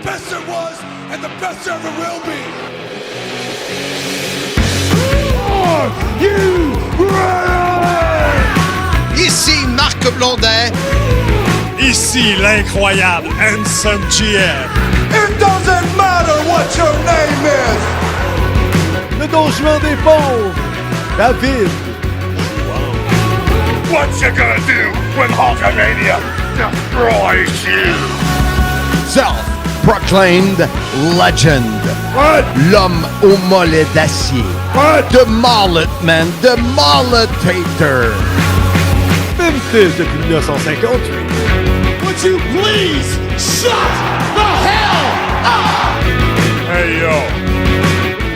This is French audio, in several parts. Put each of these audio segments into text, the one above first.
best there was and the best there ever will be. Are you ready? Ici Marc Blondin. Ici l'incroyable Handsome GM. It doesn't matter what your name is. Le Don Juan des pauvres, David. What you gonna do when Hulkamania destroys you? Self-proclaimed legend. What? L'homme au mollet d'acier. What? The Mullet Man, the Mulletator. Vintage depuis 1958. Would you please shut the hell up? Hey yo!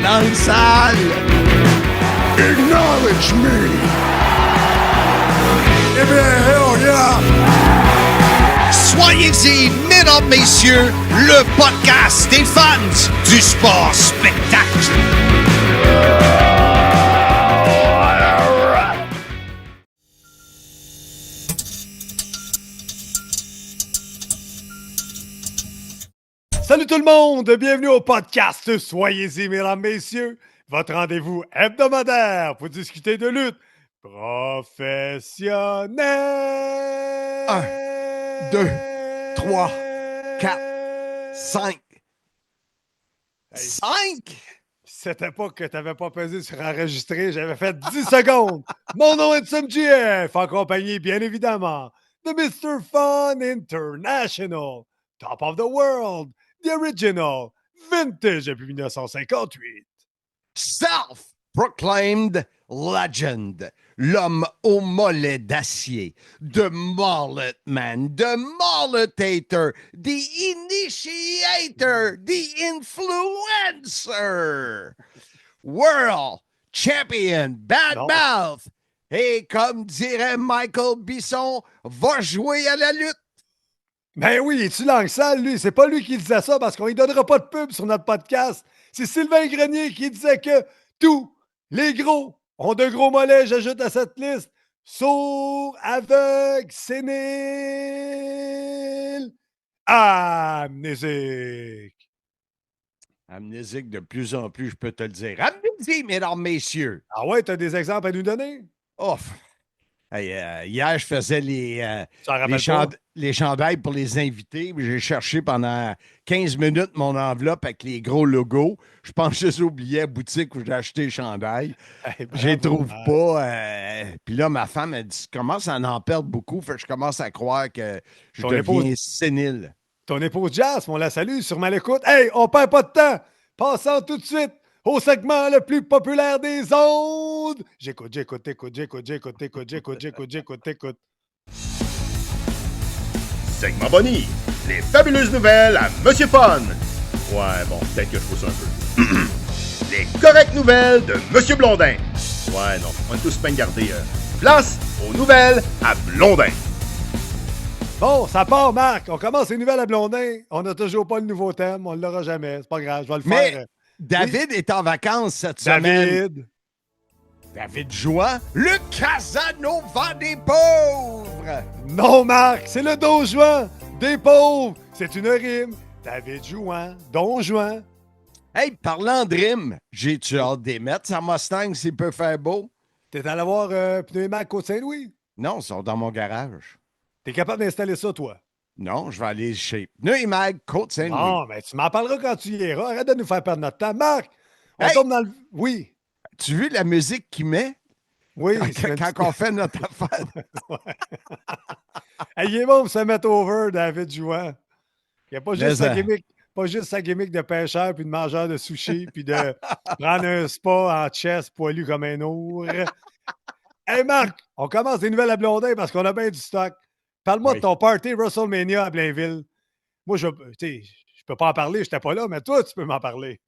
Langue sale. Acknowledge me. Give me a hell yeah. Soyez-y, mesdames, messieurs, le podcast des fans du sport spectacle. Salut tout le monde, bienvenue au podcast Soyez-y, mesdames, messieurs, votre rendez-vous hebdomadaire pour discuter de lutte professionnelle. 1, 2, 3, 4, 5. 5? C'était pas que t'avais pas pesé sur enregistrer, j'avais fait 10 secondes. Mon nom est Handsome GF, en compagnie, bien évidemment, de Mr. Fun International, Top of the World, The Original, Vintage depuis 1958. Self-proclaimed legend. L'homme au mollet d'acier. The Mullet Man. The Mulletator. The Initiator. The Influencer. World Champion. Bad Non. Mouth. Et comme dirait Michael Bisson, va jouer à la lutte. Ben oui, es-tu langue sale, lui? C'est pas lui qui disait ça parce qu'on lui donnera pas de pub sur notre podcast. C'est Sylvain Grenier qui disait que tous les gros ont de gros mollets, j'ajoute à cette liste. Sourds, aveugles, séniles, amnésiques. Amnésique de plus en plus, je peux te le dire. Amnésie, mesdames, messieurs. Ah ouais, t'as des exemples à nous donner? Oh, hey, hier, je faisais les chandails pour les invités. J'ai cherché pendant 15 minutes mon enveloppe avec les gros logos. Je pense que j'ai oublié la boutique où j'ai acheté les chandails. Je les trouve pas. Puis là, ma femme, elle dit, je commence à en perdre beaucoup. Fait que je commence à croire que je deviens sénile. Ton épouse Jazz, on la salue, sûrement l'écoute. Hey, on perd pas de temps. Passons tout de suite au segment le plus populaire des ondes. J'écoute. Segment Bonnie, les fabuleuses nouvelles à Monsieur Fun. Ouais, bon, peut-être que je pousse un peu. Les correctes nouvelles de Monsieur Blondin. Ouais, non, on est tous bien gardés. Place aux nouvelles à Blondin. Bon, ça part, Marc. On commence les nouvelles à Blondin. On n'a toujours pas le nouveau thème. On ne l'aura jamais. C'est pas grave, je vais le Mais faire. David est en vacances cette semaine. David Jouan, le Casanova des pauvres. Non, Marc, c'est le Don Juan des pauvres. C'est une rime. David Jouan, Don Juan. Hey, parlant de rime, j'ai-tu hâte d'émettre sa Mustang s'il peut faire beau? T'es allé voir Pneu et Mac Côte-Saint-Louis? Non, ils sont dans mon garage. T'es capable d'installer ça, toi? Non, je vais aller chez Pneu et Mag, Côte-Saint-Louis. Non, mais tu m'en parleras quand tu y iras. Arrête de nous faire perdre notre temps. Marc, on Hey! tombe dans le... Oui. Tu vu la musique qu'il met Oui. quand on fait notre affaire? Hey, il est bon pour se mettre over, David Jouan. Il n'y a pas juste, sa gimmick de pêcheur puis de mangeur de sushi puis de prendre un spa en chest poilu comme un ours. Hey Marc, on commence des nouvelles à Blondin parce qu'on a bien du stock. Parle-moi de ton party WrestleMania à Blainville. Moi, je peux pas en parler, je n'étais pas là, mais toi, tu peux m'en parler.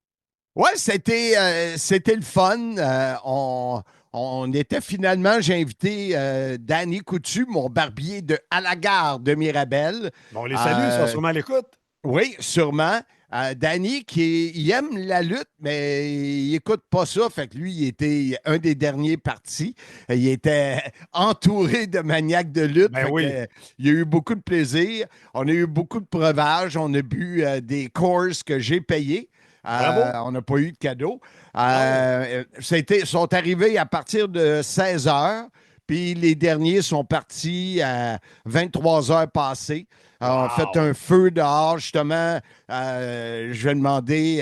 Ouais, c'était le fun. On était finalement, j'ai invité Danny Coutu, mon barbier de À la gare de Mirabel. Bon, on les salue, ils sont sûrement à l'écoute. Oui, sûrement. Danny, il aime la lutte, mais il n'écoute pas ça. Fait que lui, il était un des derniers partis. Il était entouré de maniaques de lutte. Ben oui. Il a eu beaucoup de plaisir. On a eu beaucoup de breuvages. On a bu des courses que j'ai payées. On n'a pas eu de cadeau. Ils sont arrivés à partir de 16 heures. Puis les derniers sont partis à 23 heures passées. On a fait un feu dehors, justement. Je vais demander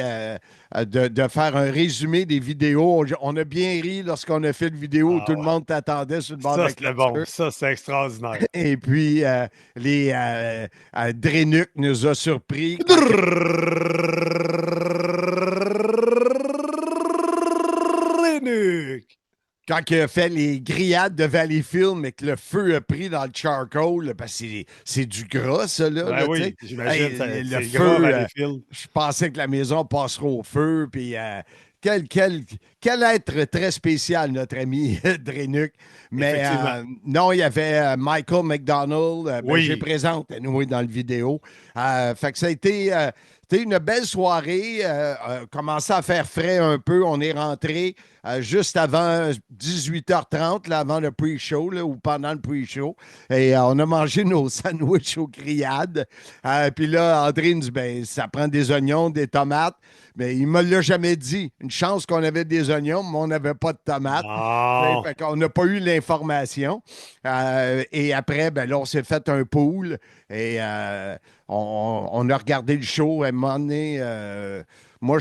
de faire un résumé des vidéos. On a bien ri lorsqu'on a fait le vidéo où tout le monde t'attendait sur le bord de la c'était bon. Ça, c'est extraordinaire. Et puis, Drenuk nous a surpris. Drenuk! Quand il a fait les grillades de Valleyfield, mais que le feu a pris dans le charcoal, parce que c'est du gras, ça, là. Ben là, oui, j'imagine. Le c'est gras, feu, Valleyfield. je pensais que la maison passerait au feu, puis quel être très spécial, notre ami Drenuk. Mais non, il y avait Michael McDonald, j'ai présenté, nous, dans le vidéo. Fait que ça a été... C'était une belle soirée, commençait à faire frais un peu. On est rentré juste avant 18h30, là, avant le pre-show, là, ou pendant le pre-show. Et on a mangé nos sandwichs aux grillades. Puis là, André nous dit, ben, ça prend des oignons, des tomates. Mais il ne me l'a jamais dit. Une chance qu'on avait des oignons, mais on n'avait pas de tomates. Oh. Fait qu'on n'a pas eu l'information. Et après, ben là, on s'est fait un pool. Et on a regardé le show. À un moment donné, moi,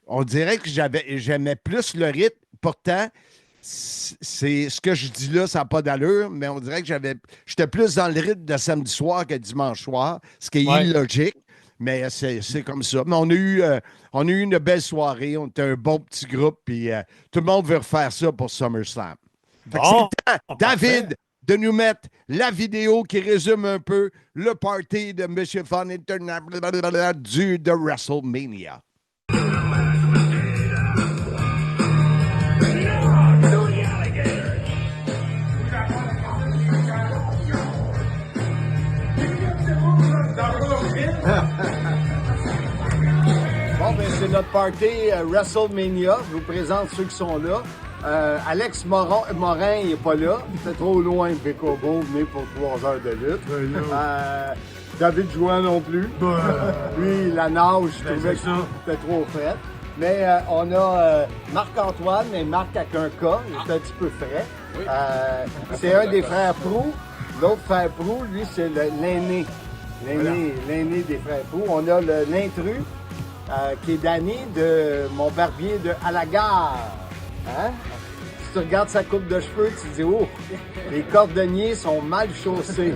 on dirait que j'aimais plus le rythme. Pourtant, c'est ce que je dis là, ça n'a pas d'allure, mais on dirait que j'étais plus dans le rythme de samedi soir que dimanche soir, ce qui est illogique. Mais c'est comme ça. Mais on a eu une belle soirée. On était un bon petit groupe. Puis tout le monde veut refaire ça pour SummerSlam. Fait que c'est le temps, David, de nous mettre la vidéo qui résume un peu le party de M. Fun International de WrestleMania. Bon, ben c'est notre party WrestleMania. Je vous présente ceux qui sont là. Alex Morin, il n'est pas là. C'est trop loin de Bécobo, venez pour 3 heures de lutte. David Jouan non plus. Lui, la nage, je trouvais que c'était trop frais. Mais on a Marc-Antoine, mais Marc avec un K, il est un petit peu frais. C'est un des frères Prou. L'autre frère Prou, lui, c'est l'aîné. L'aîné des frères Prou. On a l'intrus, qui est Danny, de mon barbier de À la gare. Hein? Si tu regardes sa coupe de cheveux, tu te dis, oh, les cordonniers sont mal chaussés.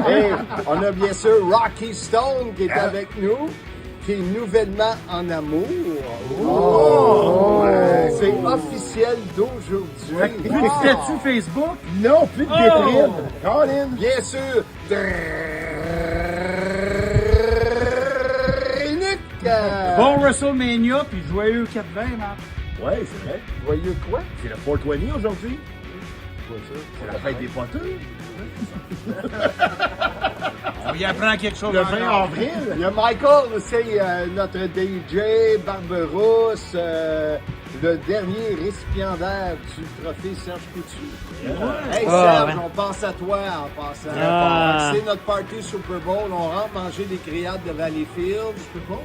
Et on a bien sûr Rocky Stone qui est avec nous, qui est nouvellement en amour. C'est officiel d'aujourd'hui. Plus de statut Facebook? Non, plus de vitrine. Colin, bien sûr. Bon WrestleMania, puis joyeux 420, Marc. Ouais, c'est vrai. Joyeux quoi? C'est le 420 aujourd'hui. C'est la fête des poteux. On y apprend quelque chose. Le 20 avril. Il y a Michael, c'est notre DJ, Barberousse, le dernier récipiendaire du trophée Serge Coutu. Hey Serge, on pense à toi en passant. C'est notre party Super Bowl. On rentre manger des grillades de Valleyfield. Super Bowl?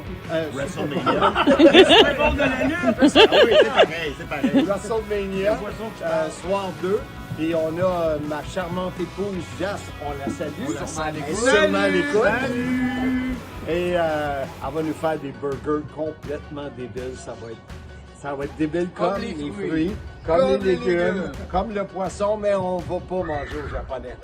WrestleMania. Super Bowl de la lutte. Oui, c'est pareil. WrestleMania, soir 2. Et on a ma charmante épouse, Jas, on la salue. Elle est sûrement à l'écoute. Et elle va nous faire des burgers complètement débiles. Ça va être débile comme les fruits, comme les légumes, comme le poisson, mais on va pas manger aux Japonais.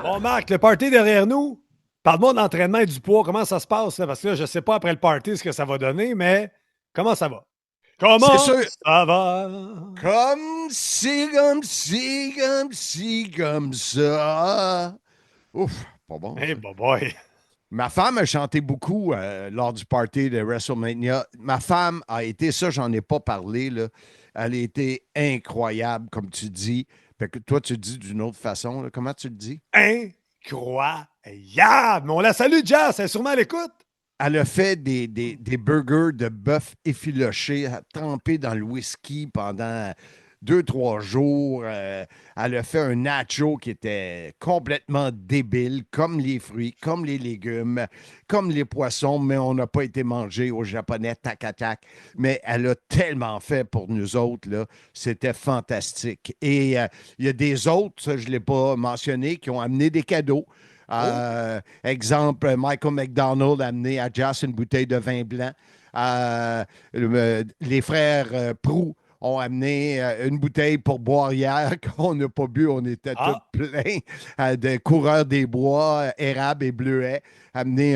Bon, Marc, le party derrière nous. Parle-moi de l'entraînement et du poids. Comment ça se passe? Là? Parce que là, je ne sais pas après le party ce que ça va donner, mais comment ça va? Comment ça va? Comme ça. Ouf, pas bon. Hey, boy. Ma femme a chanté beaucoup lors du party de WrestleMania. Ma femme a été, ça, j'en ai pas parlé, là. Elle a été incroyable, comme tu dis. Fait que toi, tu le dis d'une autre façon. Là. Comment tu le dis? Incroyable! Mais on la salue, Jazz. Elle est sûrement à l'écoute. elle a fait des burgers de bœuf effiloché, trempés dans le whisky pendant 2, 3 jours. Elle a fait un nacho qui était complètement débile, comme les fruits, comme les légumes, comme les poissons, mais on n'a pas été mangé au japonais, tac à tac. Mais elle a tellement fait pour nous autres, là. C'était fantastique. Et il y a des autres, ça, je ne l'ai pas mentionné, qui ont amené des cadeaux. Exemple, Michael McDonald a amené à Jazz une bouteille de vin blanc. Les frères Proulx ont amené une bouteille pour boire hier qu'on n'a pas bu. On était tous pleins de coureurs des bois, érable et bleuet. Amené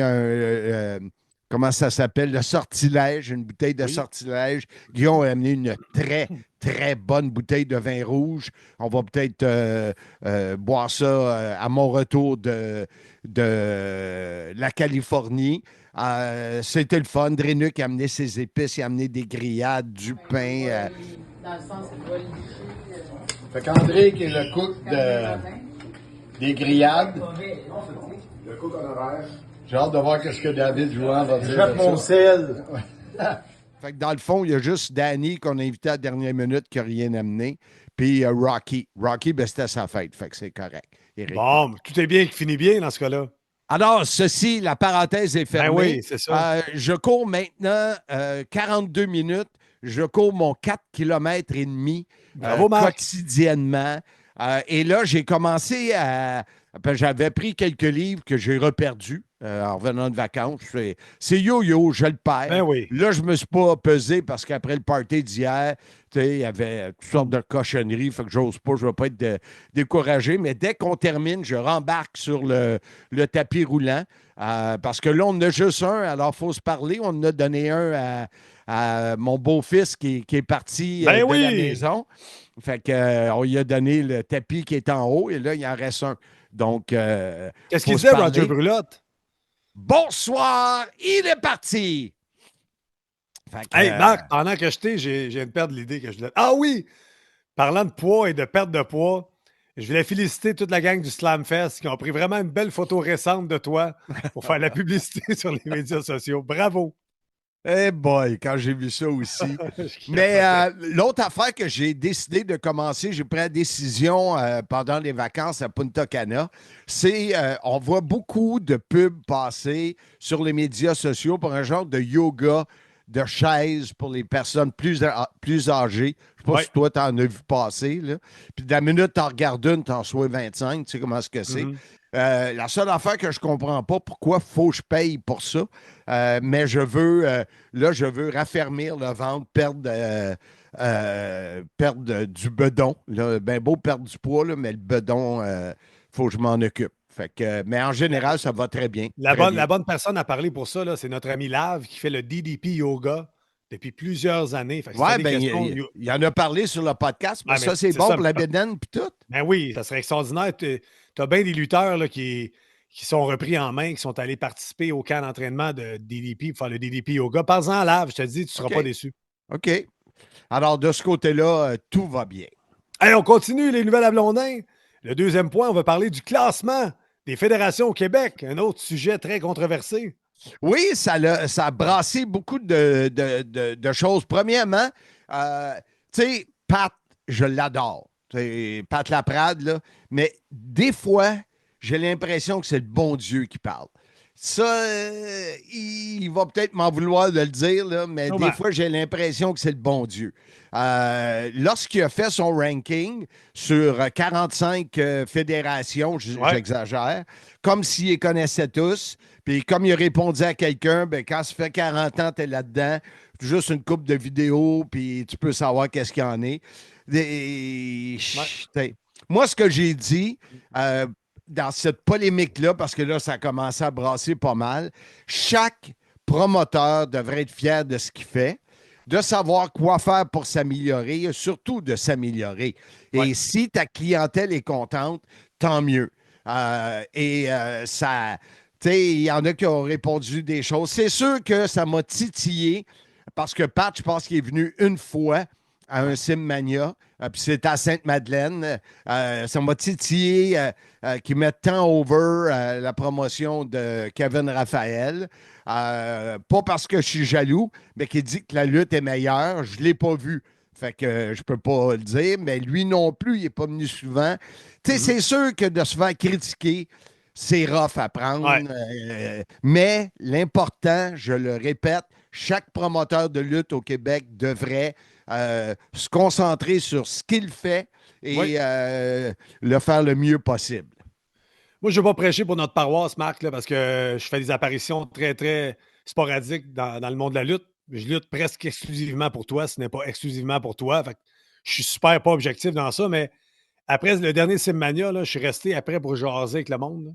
comment ça s'appelle? Le sortilège, une bouteille de sortilège. Guillaume a amené une très, très bonne bouteille de vin rouge. On va peut-être boire ça à mon retour de la Californie. C'était le fun. Drénuc a amené ses épices, il a amené des grillades, du pain. Dans le sens, il va le licher. Fait qu'André, qui est le cook des grillades. Le cook honoraire. J'ai hâte de voir ce que David Jouan va dire. Jette mon sel. Fait que dans le fond, il y a juste Danny qu'on a invité à la dernière minute qui n'a rien amené. Puis Rocky. Rocky, ben, c'était sa fête. Fait que c'est correct. Eric. Bon, tout est bien qui finit bien dans ce cas-là. Alors, ceci, la parenthèse est fermée. Ben oui, c'est ça. Je cours maintenant 42 minutes. Je cours mon 4 km et demi Bravo, Marc. quotidiennement. Et là, j'ai commencé à... J'avais pris quelques livres que j'ai reperdus en revenant de vacances. C'est yo-yo, je le perds. Ben oui. Là, je ne me suis pas pesé parce qu'après le party d'hier, il y avait toutes sortes de cochonneries, fait que j'ose pas, je ne vais pas être découragé. Mais dès qu'on termine, je rembarque sur le tapis roulant parce que là, on en a juste un, alors il faut se parler. On en a donné un à mon beau-fils qui est parti de la maison. Fait qu'on lui a donné le tapis qui est en haut et là, il en reste un. Donc, qu'est-ce qu'il disait, Roger Brulotte? Bonsoir, il est parti! Fait que, Hey, Marc, pendant que je t'ai, j'ai une perte de l'idée que je voulais. Ah oui! Parlant de poids et de perte de poids, je voulais féliciter toute la gang du Slamfest qui ont pris vraiment une belle photo récente de toi pour faire la publicité sur les médias sociaux. Bravo! Eh boy, quand j'ai vu ça aussi. Mais l'autre affaire que j'ai décidé de commencer, j'ai pris la décision pendant les vacances à Punta Cana, c'est on voit beaucoup de pubs passer sur les médias sociaux pour un genre de yoga de chaise pour les personnes plus âgées. Je ne sais pas si toi, tu en as vu passer. Là. Puis de la minute, tu en regardes une, tu en reçois 25. Tu sais comment c'est. La seule affaire que je ne comprends pas, pourquoi il faut que je paye pour ça. Mais je veux raffermir le ventre, perdre du bedon. Ben beau perdre du poids, là, mais le bedon, faut que je m'en occupe. Fait que, mais en général, ça va très bien. La bonne personne à parler pour ça, là, c'est notre ami Lave qui fait le DDP Yoga depuis plusieurs années. Oui, ben, il en a parlé sur le podcast, mais ça, c'est bon pour la bédaine puis tout. Ben oui, ça serait extraordinaire. Tu as bien des lutteurs là, qui sont repris en main, qui sont allés participer au camp d'entraînement de DDP pour faire le DDP Yoga. Parle-en à Lave, je te dis, tu ne seras pas déçu. OK. Alors, de ce côté-là, tout va bien. Allez, on continue les nouvelles à Blondin. Le deuxième point, on va parler du classement des fédérations au Québec, un autre sujet très controversé. Oui, ça a brassé beaucoup de choses. Premièrement, tu sais, Pat, je l'adore. Pat Laprade, là, mais des fois, j'ai l'impression que c'est le bon Dieu qui parle. Ça, il va peut-être m'en vouloir de le dire, là, mais des fois, j'ai l'impression que c'est le bon Dieu. Lorsqu'il a fait son ranking sur 45 fédérations, j'exagère, comme s'il les connaissait tous, puis comme il a répondu à quelqu'un, ben, quand ça fait 40 ans, tu es là-dedans, juste une couple de vidéos, puis tu peux savoir qu'est-ce qu'il y en est. Moi, ce que j'ai dit dans cette polémique-là, parce que là, ça a commencé à brasser pas mal, chaque promoteur devrait être fier de ce qu'il fait, de savoir quoi faire pour s'améliorer, surtout de s'améliorer. Et si ta clientèle est contente, tant mieux. Ça... Tu sais, il y en a qui ont répondu des choses. C'est sûr que ça m'a titillé parce que Pat, je pense qu'il est venu une fois à un Simmania. Puis c'est à Sainte-Madeleine. Ça m'a titillé qu'ils mettent tant over la promotion de Kevin Raphaël. Pas parce que je suis jaloux, mais qui dit que la lutte est meilleure. Je ne l'ai pas vu. Fait que je peux pas le dire, mais lui non plus, il n'est pas venu souvent. Tu sais, c'est sûr que de se faire critiquer, c'est rough à prendre. Ouais. Mais l'important, je le répète, chaque promoteur de lutte au Québec devrait se concentrer sur ce qu'il fait et Oui. le faire le mieux possible. Moi, je ne veux pas prêcher pour notre paroisse, Marc, là, parce que je fais des apparitions très, très sporadiques dans le monde de la lutte. Je lutte presque exclusivement pour toi, ce n'est pas exclusivement pour toi. Fait que je suis super pas objectif dans ça, mais après le dernier Simmania, là, je suis resté après pour jaser avec le monde. Là.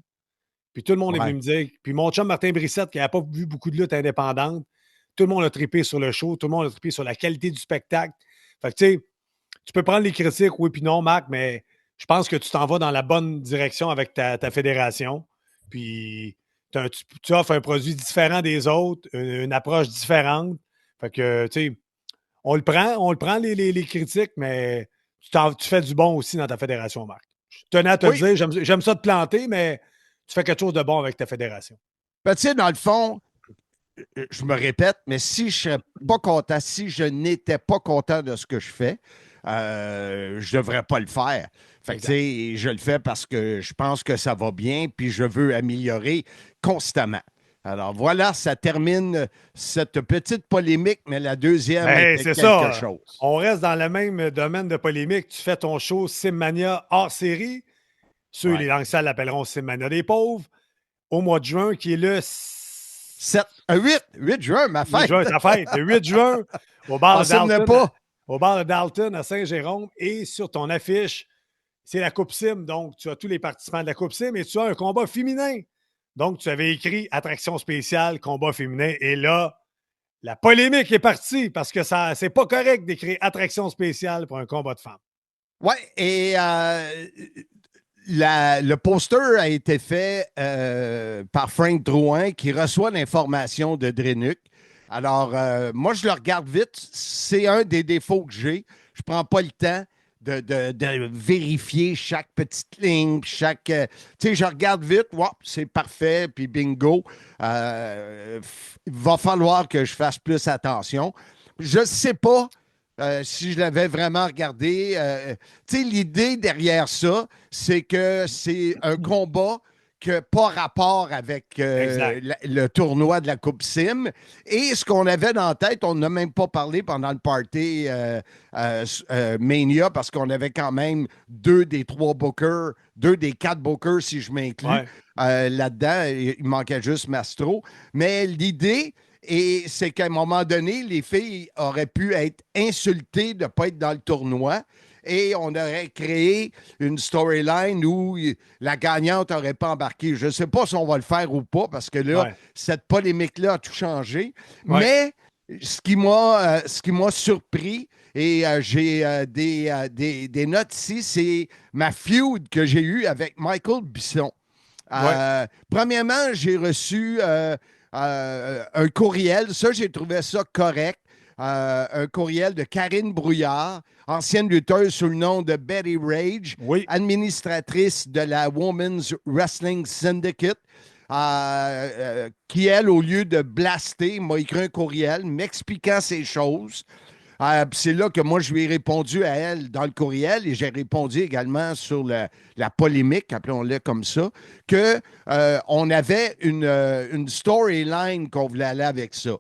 Puis tout le monde est venu me dire. Puis mon chum Martin Brissette, qui n'a pas vu beaucoup de lutte indépendante, tout le monde a trippé sur le show, tout le monde a trippé sur la qualité du spectacle. Fait que tu sais, tu peux prendre les critiques, oui puis non, Marc, mais je pense que tu t'en vas dans la bonne direction avec ta fédération. Puis tu offres un produit différent des autres, une approche différente. Fait que, tu sais, on le prend les critiques, mais tu fais du bon aussi dans ta fédération, Marc. Je tenais à te le dire, j'aime ça te planter, mais tu fais quelque chose de bon avec ta fédération. Ben, tu sais, dans le fond, je me répète, mais si je ne serais pas content, si je n'étais pas content de ce que je fais, je ne devrais pas le faire. Fait que, tu sais, je le fais parce que je pense que ça va bien, puis je veux améliorer constamment. Alors voilà, ça termine cette petite polémique, mais la deuxième était quelque ça. chose. On reste dans le même domaine de polémique. Tu fais ton show Simmania hors série. Ceux, les langues sales l'appelleront Simmania des pauvres. Au mois de juin, qui est le 8 juin, ma fête. 8 juin, ta fête. Le 8 juin, au bar de Dalton. Pas. Au bar de Dalton à Saint-Jérôme. Et sur ton affiche, c'est la Coupe Sim. Donc, tu as tous les participants de la Coupe Sim et tu as un combat féminin. Donc, tu avais écrit attraction spéciale, combat féminin. Et là, la polémique est partie parce que c'est pas correct d'écrire attraction spéciale pour un combat de femmes. Oui, et le poster a été fait par Frank Drouin qui reçoit l'information de Drenuk. Alors, moi, je le regarde vite. C'est un des défauts que j'ai. Je prends pas le temps de vérifier chaque petite ligne, chaque... tu sais, je regarde vite, c'est parfait, puis bingo. Il va falloir que je fasse plus attention. Je ne sais pas si je l'avais vraiment regardé. Tu sais, l'idée derrière ça, c'est que c'est un combat que pas rapport avec le tournoi de la Coupe Sim. Et ce qu'on avait dans la tête, on n'a même pas parlé pendant le party Mania parce qu'on avait quand même 2 des 3 bookers, 2 des 4 bookers, si je m'inclus, là-dedans. Il manquait juste Mastro. Mais l'idée, c'est qu'à un moment donné, les filles auraient pu être insultées de ne pas être dans le tournoi. Et on aurait créé une storyline où la gagnante n'aurait pas embarqué. Je ne sais pas si on va le faire ou pas, parce que là, cette polémique-là a tout changé. Mais ce qui m'a surpris, et j'ai des notes ici, c'est ma feud que j'ai eue avec Michael Bisson. Premièrement, j'ai reçu un courriel. Ça, j'ai trouvé ça correct. Un courriel de Karine Brouillard, ancienne lutteuse sous le nom de Betty Rage, administratrice de la Women's Wrestling Syndicate, qui, elle, au lieu de blaster, m'a écrit un courriel m'expliquant ces choses. C'est là que moi, je lui ai répondu à elle dans le courriel et j'ai répondu également sur la polémique, appelons-le comme ça, qu'on avait une storyline qu'on voulait aller avec ça.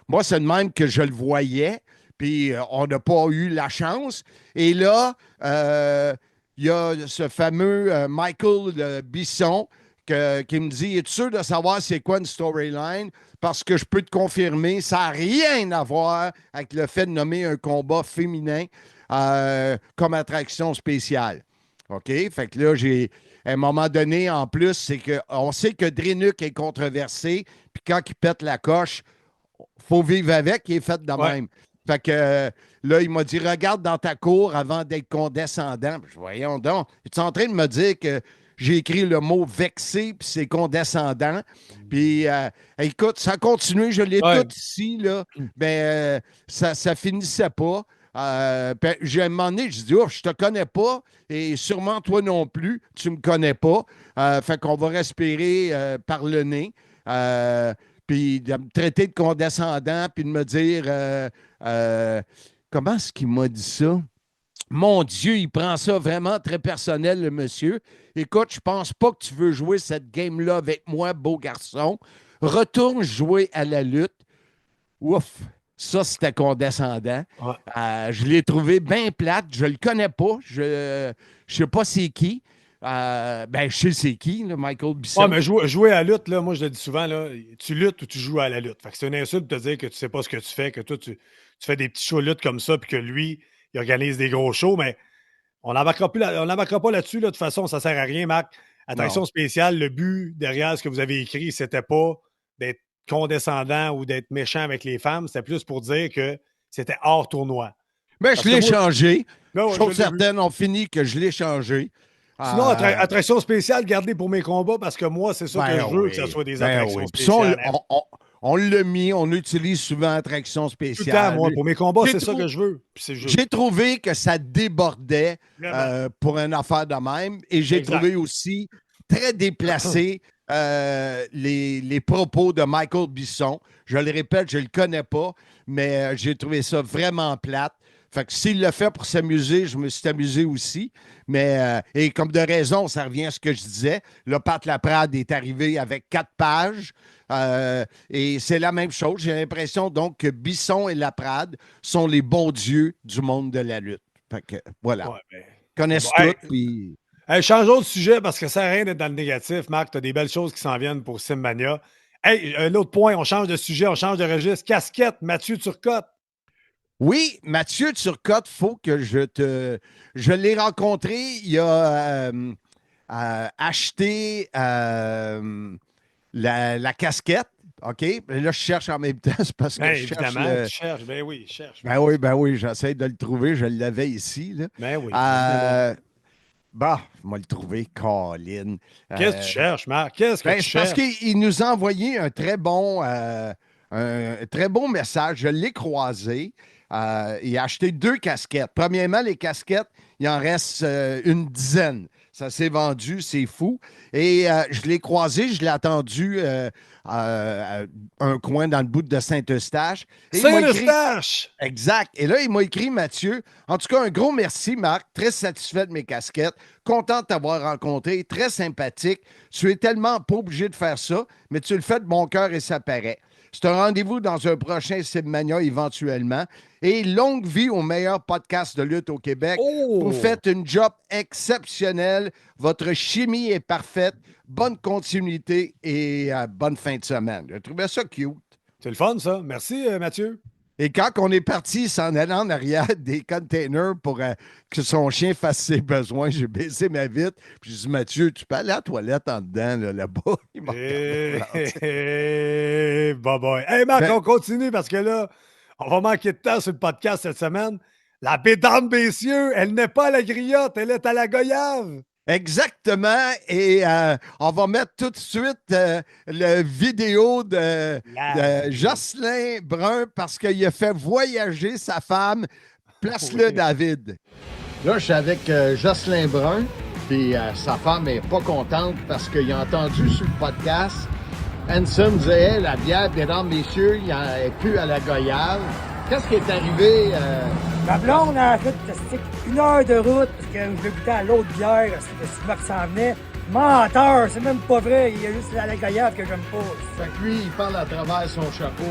Moi, c'est de même que je le voyais, puis on n'a pas eu la chance. Et là, il y a ce fameux Michael Bisson qui me dit « Es-tu sûr de savoir c'est quoi une storyline? Parce que je peux te confirmer, ça n'a rien à voir avec le fait de nommer un combat féminin comme attraction spéciale. » OK? Fait que là, à un moment donné, en plus, c'est qu'on sait que Drenuk est controversé, puis quand il pète la coche, il faut vivre avec, il est fait de même. Fait que là, il m'a dit, regarde dans ta cour avant d'être condescendant. Voyons donc, es-tu en train de me dire que j'ai écrit le mot vexé, puis c'est condescendant. Puis, écoute, ça a continué, je l'ai tout ici, là. Ben, ça finissait pas. J'ai un moment donné, je dis, je te connais pas, et sûrement toi non plus, tu me connais pas. Fait qu'on va respirer par le nez. Puis de me traiter de condescendant, puis de me dire, comment est-ce qu'il m'a dit ça? Mon Dieu, il prend ça vraiment très personnel, le monsieur. Écoute, je pense pas que tu veux jouer cette game-là avec moi, beau garçon. Retourne jouer à la lutte. Ouf! Ça, c'était condescendant. Ouais. Je l'ai trouvé bien plate. Je le connais pas. Je sais pas c'est qui. Je sais c'est qui, là, Michael Bisson. Ouais, mais jouer à la lutte, là, moi, je le dis souvent, là, tu luttes ou tu joues à la lutte. Fait que c'est une insulte de te dire que tu sais pas ce que tu fais, que toi, tu fais des petits shows de lutte comme ça, puis que lui, il organise des gros shows, mais on n'embarquera pas là-dessus. Là, de toute façon, ça ne sert à rien, Marc. Attraction spéciale, le but derrière ce que vous avez écrit, c'était pas d'être condescendant ou d'être méchant avec les femmes. C'était plus pour dire que c'était hors tournoi. Mais je l'ai changé. Chose certaine, on finit que je l'ai changé. Sinon, attraction spéciale, gardez pour mes combats parce que moi, c'est ça que je veux, que ce soit des attractions spéciales. On l'a mis, on utilise souvent attraction spéciale. Tout le temps, moi, pour mes combats, c'est ça que je veux. J'ai trouvé que ça débordait pour une affaire de même et j'ai trouvé aussi très déplacé les propos de Michael Bisson. Je le répète, je ne le connais pas, mais j'ai trouvé ça vraiment plate. Fait que s'il le fait pour s'amuser, je me suis amusé aussi. Mais, et comme de raison, ça revient à ce que je disais. Là, Pat Laprade est arrivé avec 4 pages. Et c'est la même chose. J'ai l'impression donc que Bisson et Laprade sont les bons dieux du monde de la lutte. Fait que voilà. Ouais, connaissent tout. Puis... changeons de sujet parce que ça sert à rien d'être dans le négatif. Marc, tu as des belles choses qui s'en viennent pour Simmania. Hey, un autre point, on change de sujet, on change de registre. Casquette, Mathieu Turcotte. Oui, Mathieu Turcotte, il faut que je l'ai rencontré. Il a acheté la casquette. OK? Là, je cherche en même temps. C'est parce que je cherche. Évidemment, tu cherches. Ben oui, je cherche. Ben oui, j'essaie de le trouver. Je l'avais ici. Là. Ben oui. Bah, je vais le trouver, Colin. Qu'est-ce que tu cherches, Marc? Qu'est-ce que tu cherches? Parce qu'il nous a envoyé un très bon message. Je l'ai croisé. Il a acheté 2 casquettes. Premièrement, les casquettes, il en reste une dizaine. Ça s'est vendu, c'est fou. Et je l'ai croisé, je l'ai attendu à un coin dans le bout de Saint-Eustache. Saint-Eustache! Exact. Et là, il m'a écrit, Mathieu. En tout cas, un gros merci, Marc. Très satisfait de mes casquettes. Content de t'avoir rencontré. Très sympathique. Tu es tellement pas obligé de faire ça, mais tu le fais de bon cœur et ça paraît. C'est un rendez-vous dans un prochain Simmania éventuellement. Et longue vie au meilleur podcast de lutte au Québec. Oh! Vous faites une job exceptionnelle. Votre chimie est parfaite. Bonne continuité et bonne fin de semaine. Je trouvais ça cute. C'est le fun, ça. Merci, Mathieu. Et quand on est parti s'en allant en arrière des containers pour que son chien fasse ses besoins, j'ai baissé ma vitre. Puis j'ai dit, Mathieu, tu peux aller à la toilette en dedans, là-bas. Bye-bye. Hey, Marc, on continue parce que là, on va manquer de temps sur le podcast cette semaine. La bédante Bessieux, elle n'est pas à la griotte, elle est à la goyave. Exactement. Et on va mettre tout de suite la vidéo de Jocelyn Brun parce qu'il a fait voyager sa femme. Place-le, David. Là, je suis avec Jocelyn Brun, puis sa femme n'est pas contente parce qu'il a entendu sur le podcast Hanson disait, hey, la bière, mesdames, messieurs, il n'est plus à la goyave. Qu'est-ce qui est arrivé? Ma blonde a fait 1 heure de route parce que je vais goûter à l'autre bière parce que c'est moi qui s'en venait. Menteur, c'est même pas vrai. Il y a juste la goyave que j'aime pas. Fait que lui, il parle à travers son chapeau.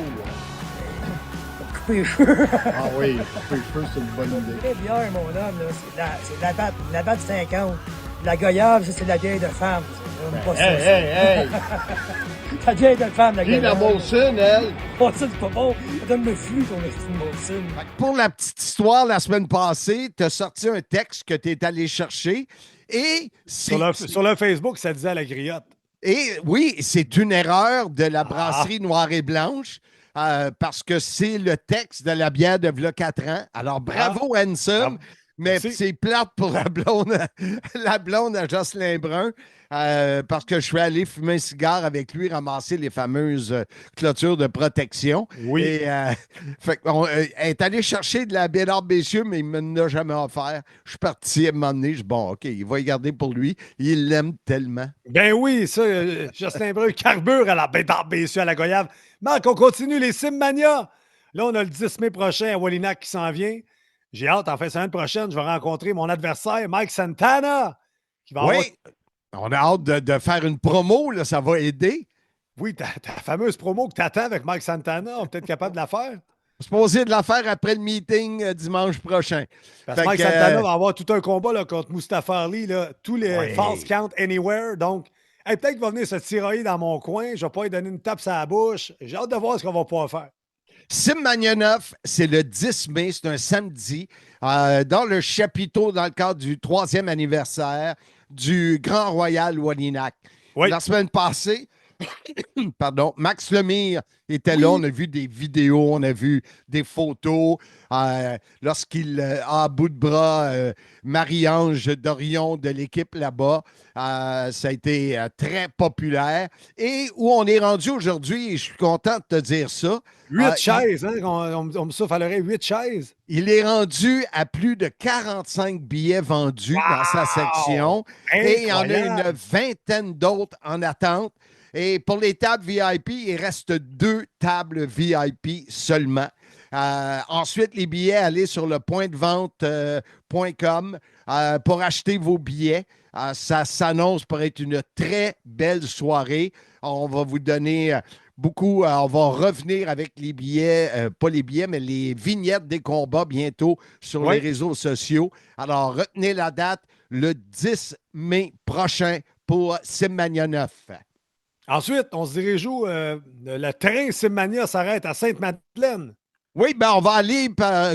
Couper les cheveux. Ah oui, couper les cheveux, c'est une bonne idée. La bière, mon homme, là, c'est la date 50. La goyave, ça, c'est la vieille de femme. Hey! La vieille de femme, la goyave. La Molson, elle. Molson, c'est pas bon. Ça donne le flux, ton estime Molson. Pour la petite histoire, la semaine passée, tu as sorti un texte que tu es allé chercher. Et sur le Facebook, ça disait à la griotte. Et oui, c'est une erreur de la brasserie Noire et Blanche. Parce que c'est le texte de la bière de v'là 4 ans. Alors, bravo, Hanson. Mais c'est plate pour la blonde à Jocelyn Brun. parce que je suis allé fumer un cigare avec lui, ramasser les fameuses clôtures de protection. Oui. Et elle est allé chercher de la Bénard Messieurs, mais il ne me l'a jamais offert. Je suis parti à un moment donné. Je dis, bon, OK, il va y garder pour lui. Il l'aime tellement. Ben oui, ça, Justin Breu carbure à la Bénard Messieurs à la Goyave. Marc, on continue les Simmania. Là, on a le 10 mai prochain à Wallinac qui s'en vient. J'ai hâte, en fin de semaine prochaine, je vais rencontrer mon adversaire, Mike Santana, qui va avoir... On a hâte de faire une promo, là, ça va aider. Oui, ta fameuse promo que tu attends avec Mike Santana, on est peut-être capable de la faire. Supposé de la faire après le meeting dimanche prochain. Parce que Mike Santana va avoir tout un combat là, contre Mustafa Ali, là, tous les false count anywhere. Donc, peut-être qu'il va venir se tirailler dans mon coin. Je vais pas lui donner une tape sur la bouche. J'ai hâte de voir ce qu'on va pouvoir faire. Simmania 9, c'est le 10 mai, c'est un samedi, dans le chapiteau, dans le cadre du 3e anniversaire du Grand Royal Wallinac. Oui. La semaine passée, pardon, Max Lemire était là. On a vu des vidéos, on a vu des photos. Lorsqu'il a à bout de bras Marie-Ange Dorion de l'équipe là-bas, ça a été très populaire. Et où on est rendu aujourd'hui, et je suis content de te dire ça. 8 chaises, hein? On me soufflerait 8 chaises. Il est rendu à plus de 45 billets vendus dans sa section. Incroyable. Et il y en a une vingtaine d'autres en attente. Et pour les tables VIP, il reste 2 tables VIP seulement. Ensuite, les billets, allez sur le pointdevente.com pour acheter vos billets. Ça s'annonce pour être une très belle soirée. On va vous donner beaucoup. On va revenir avec les billets, pas les billets, mais les vignettes des combats bientôt sur les réseaux sociaux. Alors, retenez la date, le 10 mai prochain pour Simmania 9. Ensuite, on se dirige où? Le train Simmania s'arrête à Sainte-Madeleine. Oui, ben on va aller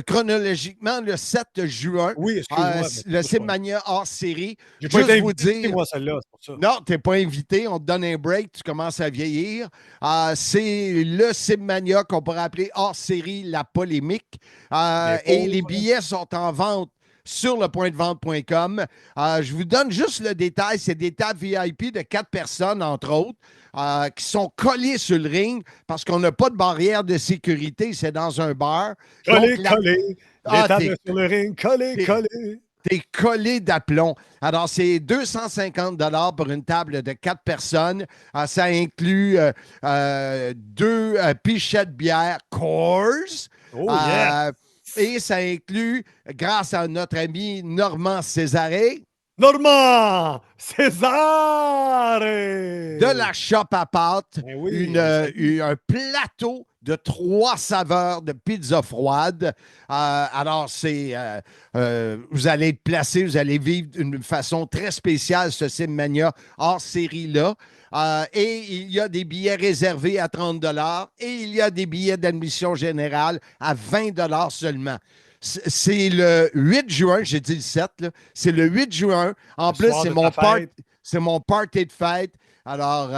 chronologiquement le 7 juin. Oui, excuse-moi. Le Simmania hors série. Je vais pas vous dire. Moi, celle-là, c'est pour ça. Non, tu n'es pas invité. On te donne un break. Tu commences à vieillir. C'est le Simmania qu'on pourrait appeler hors série la polémique. Et les billets sont en vente sur le pointdevente.com. Je vous donne juste le détail. C'est des tables VIP de 4 personnes, entre autres, qui sont collés sur le ring parce qu'on n'a pas de barrière de sécurité. C'est dans un bar. Collé. Les tables sur le ring. Collé. T'es collé d'aplomb. Alors, c'est 250 $ pour une table de 4 personnes. Ça inclut 2 pichettes de bière Coors. Oh, yeah. Et ça inclut, grâce à notre ami Normand Césaré, Normand Césaré! De la shop à pâte, oui, un plateau de 3 saveurs de pizza froide. Alors, vous allez être placé, vous allez vivre d'une façon très spéciale ce Simmania hors série-là. Et il y a des billets réservés à 30 $ et il y a des billets d'admission générale à 20 $ seulement. C'est le 8 juin, j'ai dit le 7, là. C'est le 8 juin. En plus, c'est mon party de fête. Alors,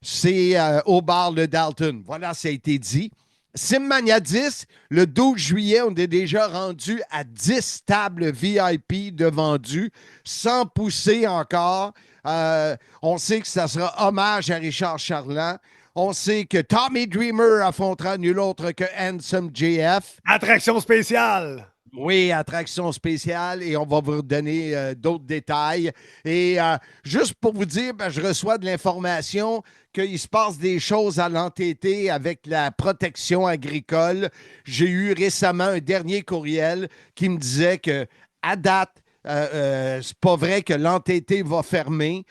c'est au bar Le Dalton. Voilà, ça a été dit. Simmania 10, le 12 juillet, on est déjà rendu à 10 tables VIP de vendus, sans pousser encore. On sait que ça sera hommage à Richard Charland. On sait que Tommy Dreamer affrontera nul autre que Handsome JF. Attraction spéciale! Oui, attraction spéciale, et on va vous donner d'autres détails. Et juste pour vous dire, je reçois de l'information qu'il se passe des choses à l'entêté avec la protection agricole. J'ai eu récemment un dernier courriel qui me disait que à date, c'est pas vrai que l'entêté va fermer.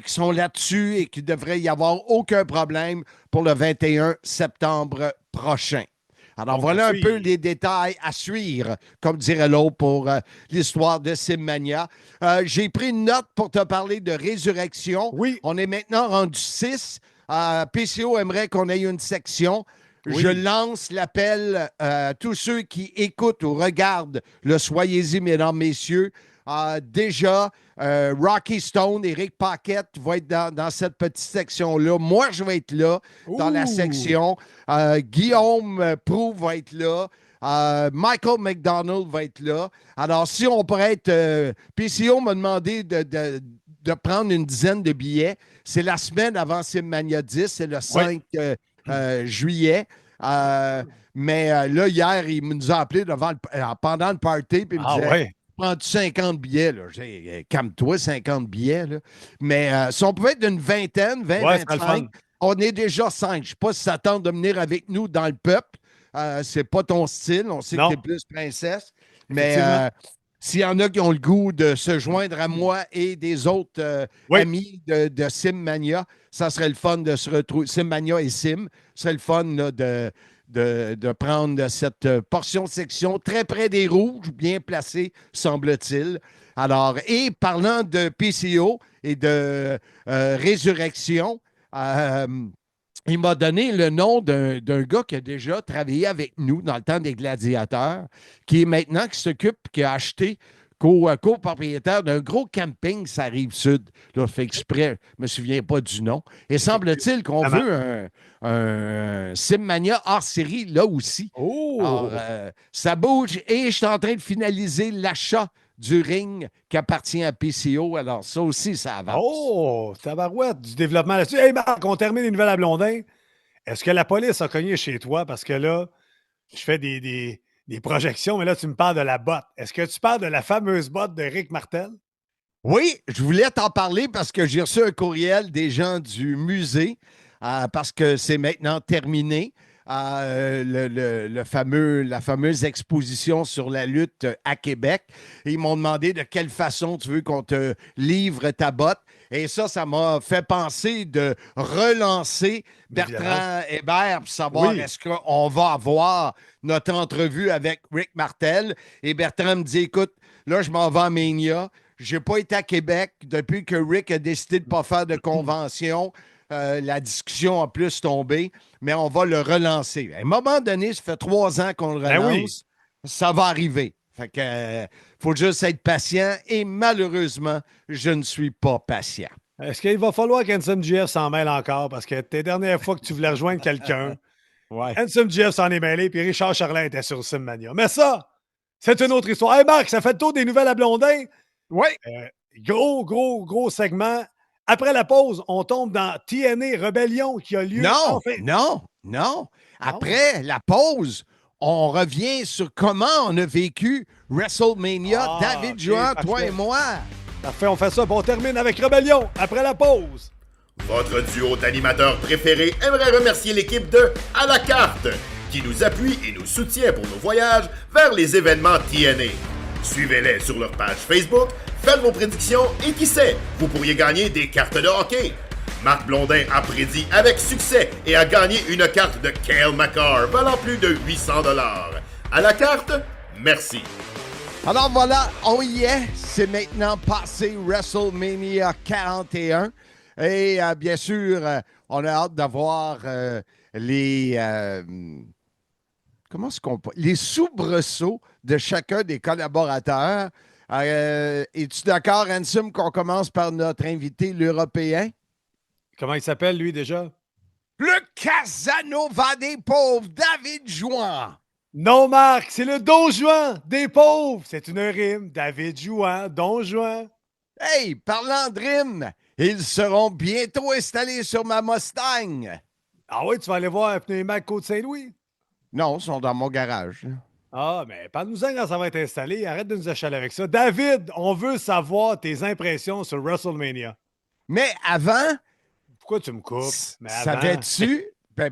Qui sont là-dessus et qu'il ne devrait y avoir aucun problème pour le 21 septembre prochain. Alors, voilà un peu les détails à suivre, comme dirait l'autre, pour l'histoire de Simmania. J'ai pris une note pour te parler de Résurrection. Oui. On est maintenant rendu 6. PCO aimerait qu'on ait une section. Oui. Je lance l'appel à tous ceux qui écoutent ou regardent le Soyez-y, mesdames, messieurs. Déjà, Rocky Stone, Eric Paquette va être dans cette petite section-là. Moi, je vais être là dans la section. Guillaume Proulx va être là. Michael McDonald va être là. Alors, si on pourrait être... PCO m'a demandé de prendre une dizaine de billets. C'est la semaine avant Simmania 10, c'est le 5 juillet. Mais là, hier, il nous a appelé pendant le party, puis il me disait prends-tu 50 billets? Là? Calme-toi, 50 billets. Là. Mais si on pouvait être d'une vingtaine, 20-25, on est déjà 5. Je ne sais pas si ça tente de venir avec nous dans le peuple. C'est pas ton style. On sait que tu es plus princesse. Mais s'il y en a qui ont le goût de se joindre à moi et des autres amis de Simmania, ça serait le fun de se retrouver. Simmania et Sim, ce serait le fun là, de prendre cette portion de section très près des rouges, bien placée, semble-t-il. Alors, et parlant de PCO et de résurrection, il m'a donné le nom d'un gars qui a déjà travaillé avec nous dans le temps des gladiateurs, qui est maintenant qui s'occupe, qui a acheté copropriétaire d'un gros camping, ça rive sud. Là, fait exprès, je ne me souviens pas du nom. Et semble-t-il qu'on veut un Simmania hors série là aussi. Alors, ça bouge et je suis en train de finaliser l'achat du ring qui appartient à PCO. Alors, ça aussi, ça avance. Oh, tabarouette, du développement là-dessus. Hey, Marc, on termine les nouvelles à Blondin. Est-ce que la police a cogné chez toi? Parce que là, je fais des projections, mais là, tu me parles de la botte. Est-ce que tu parles de la fameuse botte de Rick Martel? Oui, je voulais t'en parler parce que j'ai reçu un courriel des gens du musée parce que c'est maintenant terminé. La fameuse exposition sur la lutte à Québec. Et ils m'ont demandé de quelle façon tu veux qu'on te livre ta botte. Et ça m'a fait penser de relancer Bertrand Hébert pour savoir est-ce qu'on va avoir notre entrevue avec Rick Martel. Et Bertrand me dit, écoute, là, je m'en vais à Mania. Je n'ai pas été à Québec depuis que Rick a décidé de ne pas faire de convention. La discussion a plus tombé, mais on va le relancer. À un moment donné, ça fait 3 ans qu'on le relance. Ça va arriver. Fait que faut juste être patient et malheureusement, je ne suis pas patient. Est-ce qu'il va falloir qu'Handsome GF s'en mêle encore? Parce que tes dernières fois que tu voulais rejoindre quelqu'un, Handsome GF s'en est mêlé, puis Richard Charlin était sur Simmania. Mais ça, c'est une autre histoire. Hey Marc, ça fait le tour des nouvelles à Blondin. Oui. Gros segment. Après la pause, on tombe dans TNA Rebellion qui a lieu. Non. Après la pause, on revient sur comment on a vécu WrestleMania. David Juan, toi et moi. Parfait, on fait ça. On termine avec Rebellion après la pause. Votre duo d'animateurs préférés aimerait remercier l'équipe de À la carte qui nous appuie et nous soutient pour nos voyages vers les événements TNA. Suivez-les sur leur page Facebook, faites vos prédictions et qui sait, vous pourriez gagner des cartes de hockey. Marc Blondin a prédit avec succès et a gagné une carte de Cale Makar valant plus de 800 $. À la carte, merci. Alors voilà, on y est. C'est maintenant passé WrestleMania 41. Et bien sûr, on a hâte d'avoir les soubresauts de chacun des collaborateurs. Es-tu d'accord, Handsome, qu'on commence par notre invité, l'Européen? Comment il s'appelle, lui, déjà? Le Casanova des pauvres, David Juan. Non, Marc, c'est le Don Juan des pauvres. C'est une rime. David Juan, Don Juan. Hey, parlant de rime, ils seront bientôt installés sur ma Mustang. Ah oui, tu vas aller voir un pneu Mac Côte-Saint-Louis? Non, ils sont dans mon garage. Ah, mais parle-nous-en quand ça va être installé. Arrête de nous achaler avec ça. David, on veut savoir tes impressions sur WrestleMania. Mais avant... Pourquoi tu me coupes? Savais-tu?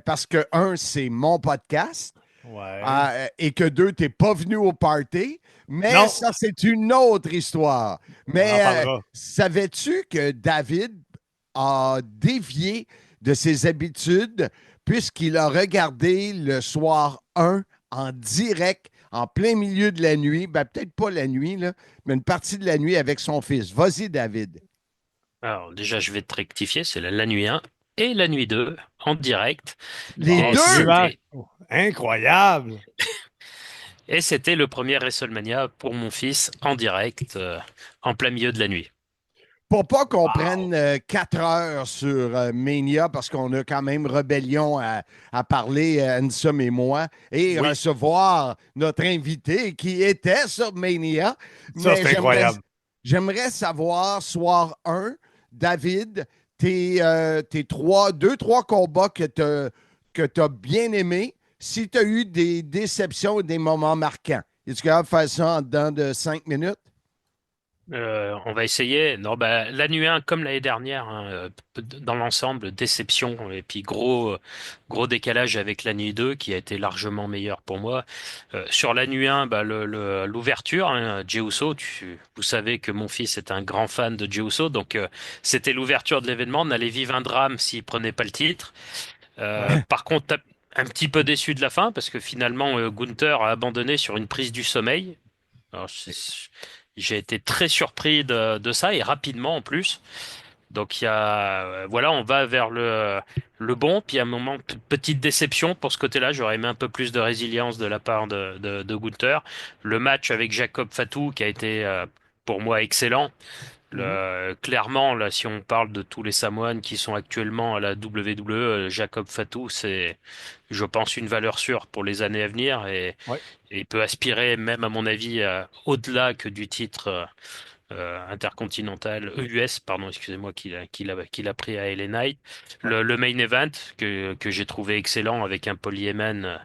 Parce que, un, c'est mon podcast. Ouais. Et que deux, tu n'es pas venu au party. Mais non. Ça, c'est une autre histoire. Mais savais-tu que David a dévié de ses habitudes puisqu'il a regardé le soir 1 en direct, en plein milieu de la nuit, peut-être pas la nuit, là, mais une partie de la nuit avec son fils. Vas-y, David. Alors, déjà, je vais te rectifier, c'est la nuit 1 et la nuit 2 en direct. Les deux? Incroyable! Et c'était le premier WrestleMania pour mon fils en direct, en plein milieu de la nuit. Pour pas qu'on prenne 4 heures sur Mania, parce qu'on a quand même Rebellion à parler, Handsome et moi, et recevoir notre invité qui était sur Mania. Ça, c'est incroyable. J'aimerais savoir, soir 1, David, tes 2-3 combats que tu as bien aimés, si tu as eu des déceptions et des moments marquants. Es-tu capable de faire ça en dedans de 5 minutes? On va essayer. Non, bah, la nuit 1, comme l'année dernière, hein, dans l'ensemble, déception et puis gros décalage avec la nuit 2 qui a été largement meilleure pour moi. Sur la nuit 1, bah, l'ouverture, hein, Jey Uso, vous savez que mon fils est un grand fan de Jey Uso, donc c'était l'ouverture de l'événement. On allait vivre un drame s'il prenait pas le titre. Ouais. Par contre, un petit peu déçu de la fin parce que finalement, Gunther a abandonné sur une prise du sommeil. Alors, j'ai été très surpris de ça et rapidement en plus. Donc il y a, voilà, on va vers le bon. Puis à un moment, petite déception pour ce côté-là. J'aurais aimé un peu plus de résilience de la part de Gunther. Le match avec Jacob Fatou qui a été pour moi excellent. Clairement, là, si on parle de tous les Samoans qui sont actuellement à la WWE, Jacob Fatou, c'est, je pense, une valeur sûre pour les années à venir Ouais. et il peut aspirer même, à mon avis, au-delà que du titre intercontinental, US, pardon, excusez-moi, qu'il a pris à LA Knight. Le main event que j'ai trouvé excellent avec un Paul Heyman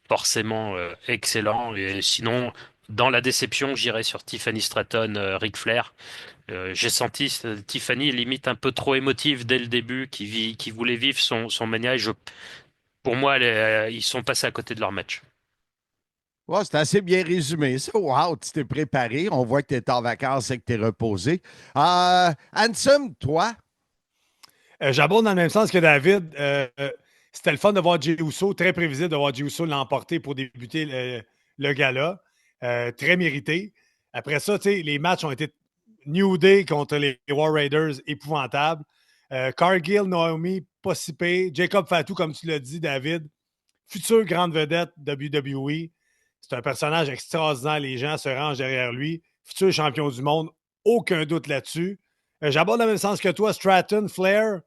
forcément excellent. Et sinon, dans la déception, j'irai sur Tiffany Stratton, Ric Flair. J'ai senti Tiffany limite un peu trop émotive dès le début, qui voulait vivre son mania. Pour moi, ils sont passés à côté de leur match. Ouais, c'est assez bien résumé, ça. Wow, tu t'es préparé. On voit que tu es en vacances et que tu es reposé. Ansem, toi? J'abonde dans le même sens que David. C'était le fun de voir Jey Uso, très prévisible de voir Jey Uso l'emporter pour débuter le gala. Très mérité. Après ça, les matchs ont été New Day contre les War Raiders, épouvantable. Cargill, Naomi, pas si pire. Jacob Fatou, comme tu l'as dit, David, future grande vedette WWE. C'est un personnage extraordinaire. Les gens se rangent derrière lui. Futur champion du monde, aucun doute là-dessus. J'aborde dans le même sens que toi, Stratton, Flair.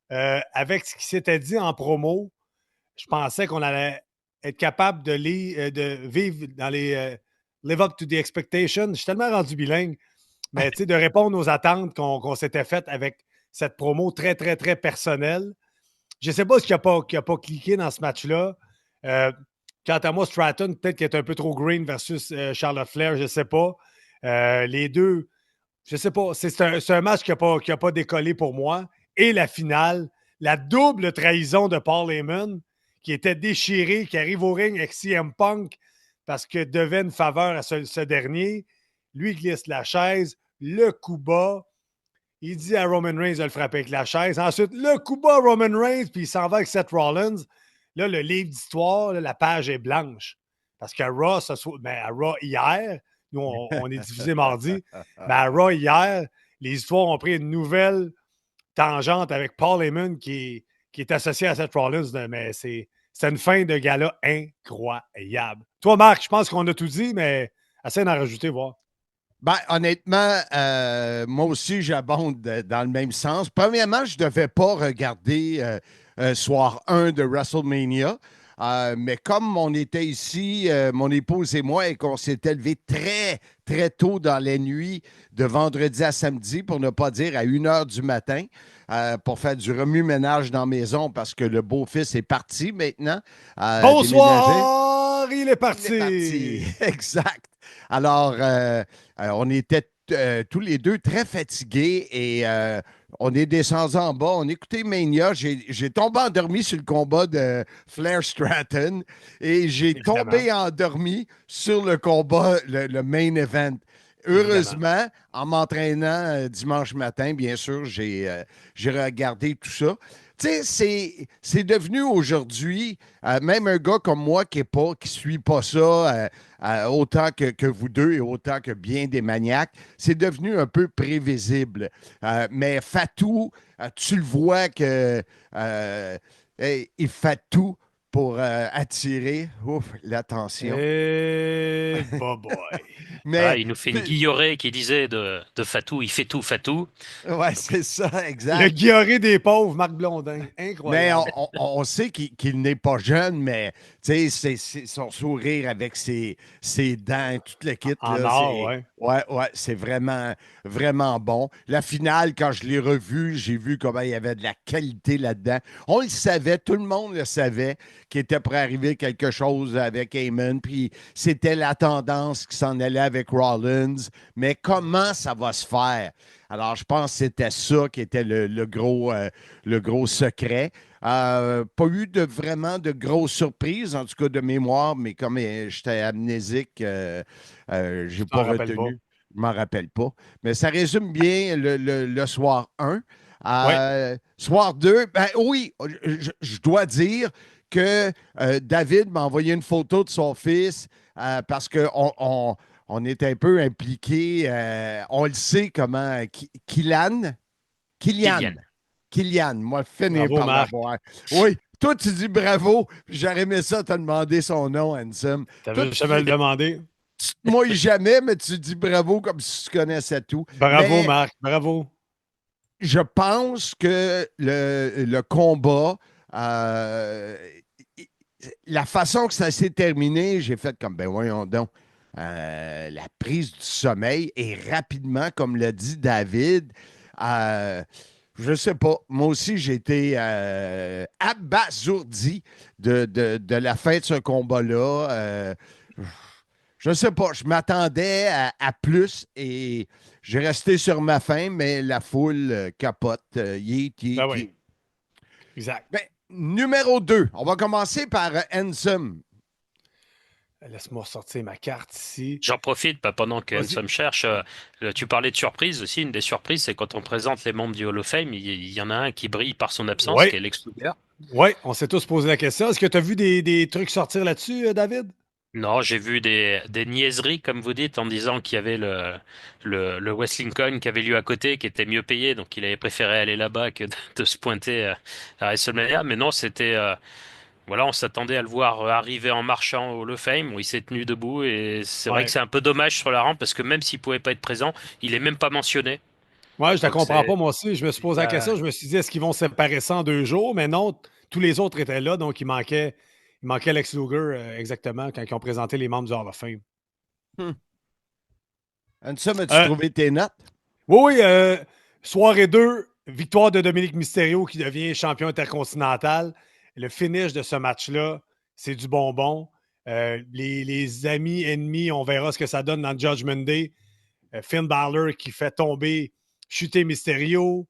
Avec ce qui s'était dit en promo, je pensais qu'on allait être capable de vivre dans les live up to the expectations. Je suis tellement rendu bilingue, mais de répondre aux attentes qu'on s'était faites avec cette promo très, très, très personnelle. Je ne sais pas ce qui n'a pas cliqué dans ce match-là. Quant à moi, Stratton, peut-être qu'il est un peu trop green versus Charlotte Flair, je ne sais pas. Les deux, je ne sais pas. C'est un match qui n'a pas décollé pour moi. Et la finale, la double trahison de Paul Heyman, qui était déchiré, qui arrive au ring avec CM Punk parce que devait une faveur à ce dernier. Lui glisse la chaise, le coup bas. Il dit à Roman Reigns de le frapper avec la chaise. Ensuite, le coup bas Roman Reigns, puis il s'en va avec Seth Rollins. Là, le livre d'histoire, la page est blanche. Parce qu'à Raw, à Raw hier, nous, on est diffusé mardi, mais à Raw hier, les histoires ont pris une nouvelle tangente avec Paul Heyman qui est associé à Seth Rollins, mais c'est une fin de gala incroyable. Toi, Marc, je pense qu'on a tout dit, mais essaie d'en rajouter, voir. Ben, honnêtement, moi aussi, j'abonde dans le même sens. Premièrement, je ne devais pas regarder soir 1 de WrestleMania. Mais comme on était ici, mon épouse et moi, et qu'on s'était levé très, très tôt dans la nuit de vendredi à samedi, pour ne pas dire à 1 h du matin, pour faire du remue-ménage dans la maison parce que le beau-fils est parti maintenant. Bonsoir! Il est parti! Il est parti. Exact. Alors, on était tous les deux très fatigués et on est descendu en bas. On écoutait Mania. J'ai tombé endormi sur le combat de Flair Stratton et j'ai tombé endormi sur le combat, le main event. Heureusement, en m'entraînant dimanche matin, bien sûr, j'ai regardé tout ça. Tu sais, c'est devenu aujourd'hui, même un gars comme moi qui ne suit pas ça autant que vous deux et autant que bien des maniaques, c'est devenu un peu prévisible. Mais Fatou, tu le vois que il fait tout pour attirer l'attention. Boy. Mais il nous fait une guillorée qui disait de Fatou, il fait tout, Fatou. Ouais, c'est ça, exact. Le guilloré des pauvres, Marc Blondin. Mais Incroyable. on sait qu'il n'est pas jeune, mais c'est son sourire avec ses dents, tout le kit. En là, or, ouais. Ouais, c'est vraiment, vraiment bon. La finale, quand je l'ai revue, j'ai vu comment il y avait de la qualité là-dedans. On le savait, tout le monde le savait, qu'il était prêt à arriver quelque chose avec Heyman, puis c'était la tendance qui s'en allait avec Rollins. Mais comment ça va se faire? Alors, je pense que c'était ça qui était le gros secret. Pas eu vraiment de grosses surprises, en tout cas de mémoire, mais comme j'étais amnésique, je n'ai pas retenu. Je ne m'en rappelle pas. Mais ça résume bien le soir 1. Soir 2, ben oui, je dois dire que David m'a envoyé une photo de son fils parce qu'on est un peu impliqué. On le sait comment. Kylian, moi, finis par l'avoir. Oui, toi, tu dis bravo. J'aurais aimé ça te demander son nom, Handsome. T'avais jamais le demandé. Moi, jamais, mais tu dis bravo comme si tu connaissais tout. Bravo, Marc, bravo. Je pense que le combat, la façon que ça s'est terminé, j'ai fait comme, ben voyons donc, la prise du sommeil et rapidement, comme l'a dit David, je ne sais pas, moi aussi j'ai été abasourdi de la fin de ce combat-là. Je ne sais pas, je m'attendais à plus et j'ai resté sur ma faim, mais la foule capote. Oui. Exact. Ben, numéro 2, on va commencer par Handsome. Laisse-moi ressortir ma carte ici. J'en profite pendant que Handsome cherche. Tu parlais de surprise aussi. Une des surprises, c'est quand on présente les membres du Hall of Fame, il y en a un qui brille par son absence, qui est Lex Luger. Oui, on s'est tous posé la question. Est-ce que tu as vu des trucs sortir là-dessus, David? Non, j'ai vu des niaiseries, comme vous dites, en disant qu'il y avait le Wrestling Con qui avait lieu à côté, qui était mieux payé, donc il avait préféré aller là-bas que de se pointer à WrestleMania. Mais non, c'était... Voilà, on s'attendait à le voir arriver en marchant au Hall of Fame, où il s'est tenu debout, et c'est vrai que c'est un peu dommage sur la rampe, parce que même s'il pouvait pas être présent, il est même pas mentionné. Ouais, je ne comprends pas, moi aussi. Je me suis posé la question, je me suis dit, est-ce qu'ils vont séparer ça en 2 jours? Mais non, tous les autres étaient là, donc il manquait Lex Luger exactement quand ils ont présenté les membres du Hall of Fame. Handsome, as-tu trouvé tes notes? Oui, soirée 2, victoire de Dominique Mysterio qui devient champion intercontinental. Le finish de ce match-là, c'est du bonbon. Les amis, ennemis, on verra ce que ça donne dans Judgment Day. Finn Balor qui fait chuter Mysterio,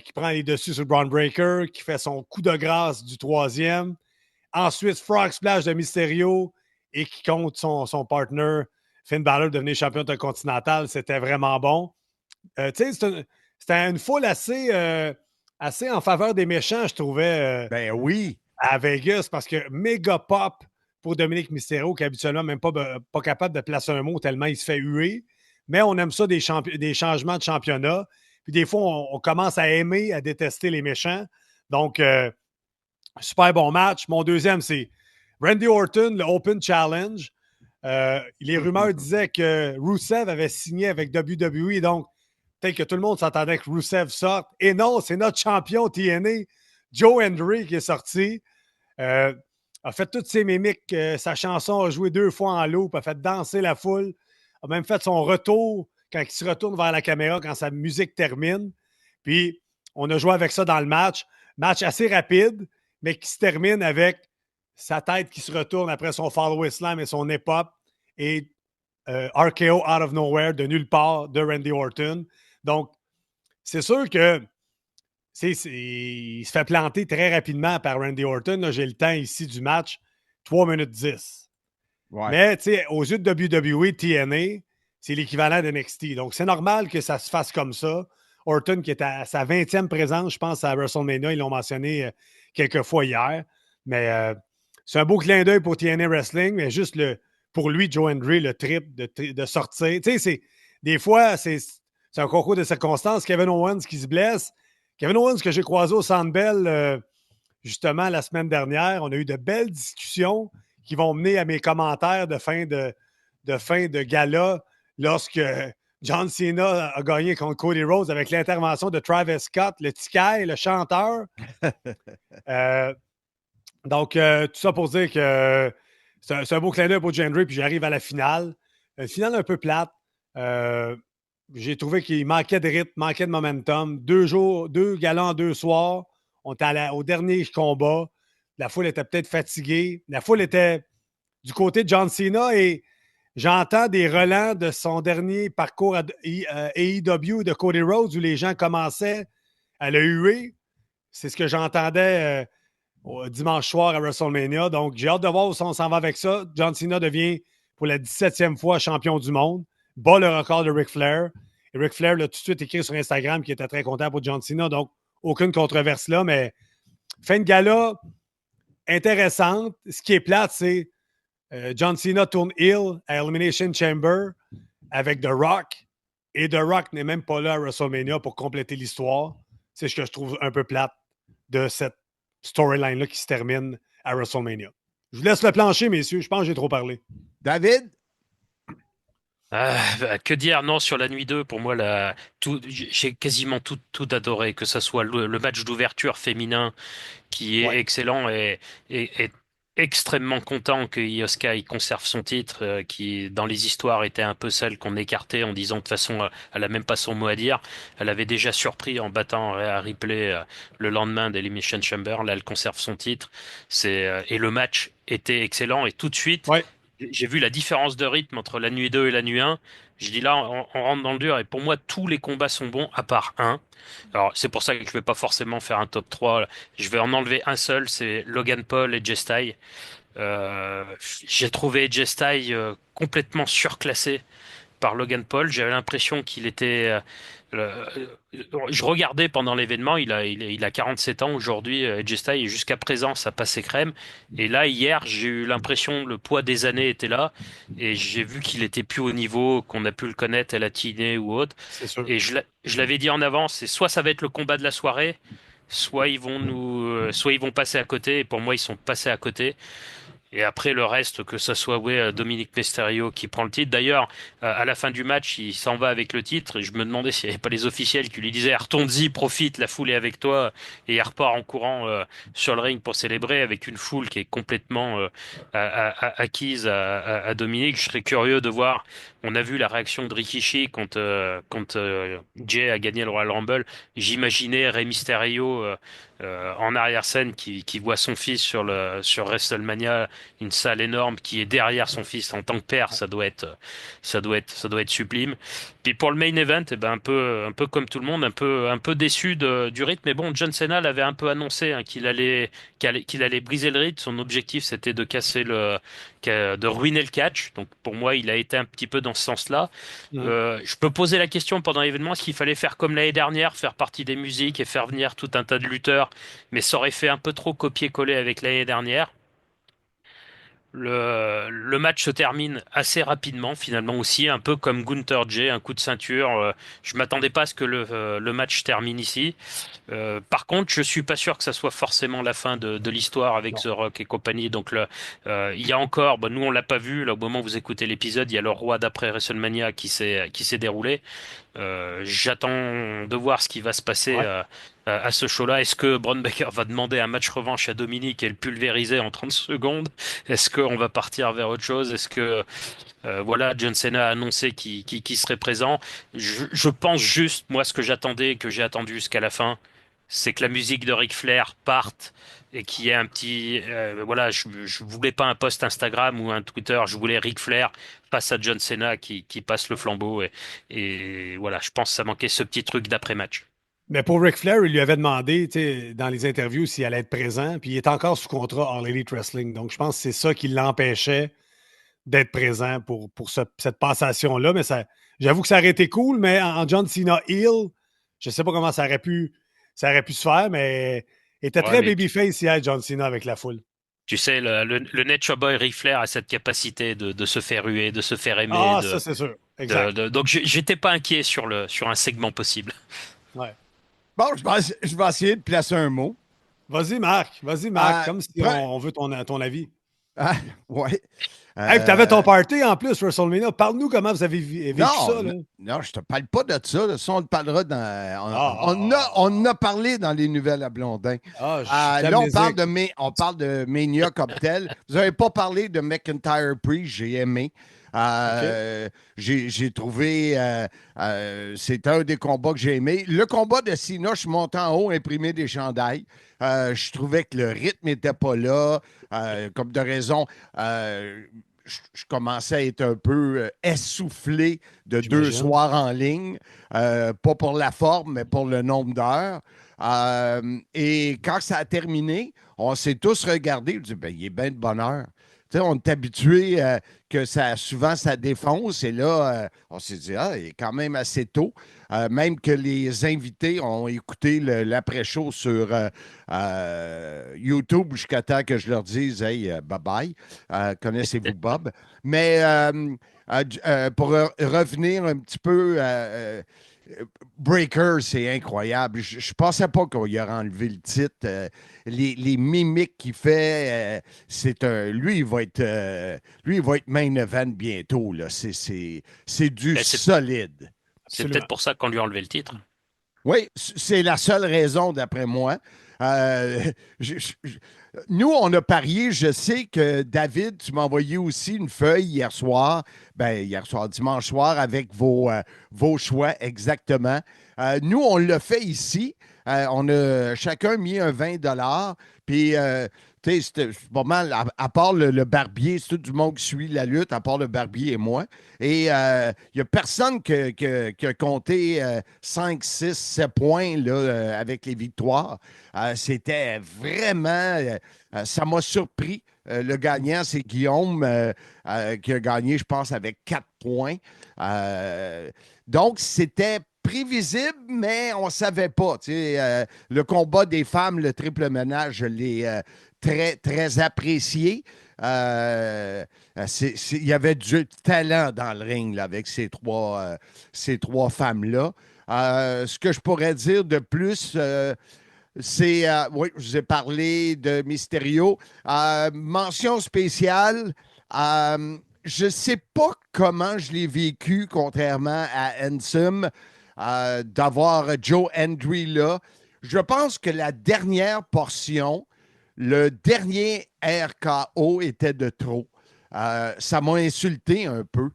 qui prend les dessus sur Braun Breaker, qui fait son coup de grâce du 3e. Ensuite, Frog Splash de Mysterio et qui compte son partner, Finn Balor, devenir champion intercontinental. C'était vraiment bon. Tu sais, c'était une foule assez en faveur des méchants, je trouvais. Ben oui. À Vegas, parce que méga pop pour Dominique Mysterio, qui habituellement même pas capable de placer un mot tellement il se fait huer. Mais on aime ça des changements de championnat. Puis des fois, on commence à aimer, à détester les méchants. Donc, super bon match. Mon deuxième, c'est Randy Orton, le Open Challenge. Les rumeurs disaient que Rusev avait signé avec WWE, donc peut-être que tout le monde s'attendait que Rusev sorte. Et non, c'est notre champion TNA, Joe Hendry, qui est sorti. A fait toutes ses mimiques. Sa chanson a joué 2 fois en loop, a fait danser la foule, a même fait son retour quand il se retourne vers la caméra quand sa musique termine. Puis, on a joué avec ça dans le match. Match assez rapide, mais qui se termine avec sa tête qui se retourne après son follow slam et son hip-hop et RKO out of nowhere, de nulle part, de Randy Orton. Donc, c'est sûr que il se fait planter très rapidement par Randy Orton. Là, j'ai le temps ici du match, 3 minutes 10. Ouais. Mais aux yeux de WWE, TNA, c'est l'équivalent de NXT. Donc, c'est normal que ça se fasse comme ça. Orton, qui est à sa 20e présence, je pense, à WrestleMania, ils l'ont mentionné quelques fois hier. Mais c'est un beau clin d'œil pour TNA Wrestling, mais juste pour lui, Joe Hendry, le trip de sortir. Des fois, c'est un concours de circonstances. Kevin Owens qui se blesse. Kevin Owens, que j'ai croisé au Centre Bell, justement, la semaine dernière, on a eu de belles discussions qui vont mener à mes commentaires de fin de gala lorsque John Cena a gagné contre Cody Rhodes avec l'intervention de Travis Scott, le Tikai, le chanteur. Donc, tout ça pour dire que c'est un beau clin d'œil pour Gendry, puis j'arrive à la finale. Une finale un peu plate. J'ai trouvé qu'il manquait de rythme, manquait de momentum. 2 galas en 2 soirs. On était au dernier combat. La foule était peut-être fatiguée. La foule était du côté de John Cena et j'entends des relents de son dernier parcours à AEW de Cody Rhodes où les gens commençaient à le huer. C'est ce que j'entendais dimanche soir à WrestleMania. Donc, j'ai hâte de voir où on s'en va avec ça. John Cena devient pour la 17e fois champion du monde, bat le record de Ric Flair. Et Ric Flair l'a tout de suite écrit sur Instagram qu'il était très content pour John Cena. Donc, aucune controverse là, mais fin de gala intéressante. Ce qui est plate, c'est John Cena tourne heel à Elimination Chamber avec The Rock. Et The Rock n'est même pas là à WrestleMania pour compléter l'histoire. C'est ce que je trouve un peu plate de cette storyline-là qui se termine à WrestleMania. Je vous laisse le plancher, messieurs. Je pense que j'ai trop parlé. David? Que dire? Non, sur la nuit 2, pour moi, j'ai quasiment tout adoré, que ce soit le match d'ouverture féminin qui est excellent et extrêmement content que Io Sky conserve son titre, qui dans les histoires était un peu celle qu'on écartait en disant de toute façon elle a même pas son mot à dire. Elle avait déjà surpris en battant à Ripley le lendemain d'Elimination Chamber. Là, elle conserve son titre. Et le match était excellent et tout de suite. J'ai vu la différence de rythme entre la nuit 2 et la nuit 1. Je dis là, on rentre dans le dur et pour moi, tous les combats sont bons à part un. Alors, c'est pour ça que je vais pas forcément faire un top 3. Je vais en enlever un seul, c'est Logan Paul et Jay Styles. J'ai trouvé Jay Styles complètement surclassé par Logan Paul. J'avais l'impression qu'il était... je regardais pendant l'événement, il a 47 ans aujourd'hui, AJ Styles, et jusqu'à présent, ça passait crème. Et là, hier, j'ai eu l'impression le poids des années était là, et j'ai vu qu'il était plus au niveau qu'on a pu le connaître à la TNA ou autre. Et je l'avais dit en avance, et soit ça va être le combat de la soirée, soit ils vont passer à côté, et pour moi, ils sont passés à côté. Et après, le reste, que ce soit Dominic Mysterio qui prend le titre. D'ailleurs, à la fin du match, il s'en va avec le titre. Et je me demandais s'il n'y avait pas les officiels qui lui disaient retourne-y, profite, la foule est avec toi. Et il repart en courant sur le ring pour célébrer avec une foule qui est complètement acquise à Dominic. Je serais curieux de voir. On a vu la réaction de Rikishi quand Jay a gagné le Royal Rumble. J'imaginais Rey Mysterio en arrière-scène qui voit son fils sur WrestleMania, une salle énorme qui est derrière son fils en tant que père, ça doit être sublime. Puis pour le main event, eh ben un peu comme tout le monde, un peu déçu du rythme. Mais bon, John Cena l'avait un peu annoncé qu'il allait briser le rythme. Son objectif, c'était de de ruiner le catch. Donc pour moi, il a été un petit peu dans ce sens-là. Je peux poser la question pendant l'événement, est-ce qu'il fallait faire comme l'année dernière, faire partie des musiques et faire venir tout un tas de lutteurs, mais ça aurait fait un peu trop copier-coller avec l'année dernière. Le match se termine assez rapidement, finalement aussi, un peu comme Gunther Jay, un coup de ceinture. Je m'attendais pas à ce que le match termine ici. Par contre, je suis pas sûr que ça soit forcément la fin de l'histoire avec The Rock et compagnie. Donc il y a encore, nous on l'a pas vu. Là, au moment où vous écoutez l'épisode, il y a le roi d'après WrestleMania qui s'est déroulé. J'attends de voir ce qui va se passer à ce show-là. Est-ce que Braun Breaker va demander un match revanche à Dominic et le pulvériser en 30 secondes? Est-ce qu'on va partir vers autre chose? Est-ce que John Cena a annoncé qu'il serait présent? Je pense juste, moi, ce que j'attendais, que j'ai attendu jusqu'à la fin, c'est que la musique de Ric Flair parte et qu'il y ait un petit... je voulais pas un post Instagram ou un Twitter, je voulais Ric Flair face à John Cena qui passe le flambeau. Et voilà, je pense que ça manquait ce petit truc d'après-match. Mais pour Ric Flair, il lui avait demandé dans les interviews s'il allait être présent, puis il est encore sous contrat All Elite Wrestling. Donc, je pense que c'est ça qui l'empêchait d'être présent pour cette passation-là. Mais j'avoue que ça aurait été cool, mais en John Cena heel, je ne sais pas comment ça aurait pu se faire, mais il était très babyface hier, John Cena, avec la foule. Tu sais, le Nature Boy Ric Flair a cette capacité de se faire huer, de se faire aimer. Ah, ça, c'est sûr. Exact. Donc, j'étais pas inquiet sur un segment possible. Ouais. Bon, je vais essayer de placer un mot. Vas-y, Marc, comme si on veut ton avis. Ah, ouais. Hey, tu avais ton party en plus, WrestleMania. Parle-nous comment vous avez vécu ça. Là. Non, je te parle pas de ça. Ça, on le parlera dans. On en a parlé dans les nouvelles à Blondin. Là, on parle de Mania comme tel. Vous n'avez pas parlé de McIntyre Priest, j'ai aimé. J'ai trouvé c'est un des combats que j'ai aimé. Le combat de Cena, je suis monté en haut, imprimé des chandails. Je trouvais que le rythme n'était pas là. Comme de raison, je commençais à être un peu essoufflé de 2 soirs en ligne. Pas pour la forme, mais pour le nombre d'heures. Et quand ça a terminé, on s'est tous regardés. On dit, ben, il est bien de bonne heure. Tu sais, on est habitué que souvent ça défonce. Et là, on s'est dit, il est quand même assez tôt. Même que les invités ont écouté l'après-show sur YouTube jusqu'à temps que je leur dise, hey, bye-bye. Connaissez-vous Bob? Mais pour revenir un petit peu, Breaker, c'est incroyable. Je ne pensais pas qu'on y aurait enlevé le titre. Les mimiques qu'il fait, lui, il va être main event bientôt. Là. C'est du solide. C'est peut-être pour ça qu'on lui a enlevé le titre. Oui, c'est la seule raison, d'après moi. Nous, on a parié. Je sais que David, tu m'as envoyé aussi une feuille hier soir, dimanche soir, avec vos choix exactement. Nous, on l'a fait ici. On a chacun mis un 20 $. Puis, tu sais, c'était pas mal, à part le barbier, c'est tout du monde qui suit la lutte, à part le barbier et moi. Et il n'y a personne qui a compté 5, 6, 7 points là, avec les victoires. C'était vraiment... ça m'a surpris. Le gagnant, c'est Guillaume qui a gagné, je pense, avec 4 points. Donc, c'était prévisible, mais on ne savait pas. Le combat des femmes, le triple ménage, je l'ai très, très apprécié. Il y avait du talent dans le ring là, avec ces trois femmes-là. Ce que je pourrais dire de plus, c'est, oui, je vous ai parlé de Mysterio. Mention spéciale, je ne sais pas comment je l'ai vécu, contrairement à Ansem, d'avoir Joe Hendry là. Je pense que la dernière portion, le dernier RKO était de trop. Ça m'a insulté un peu.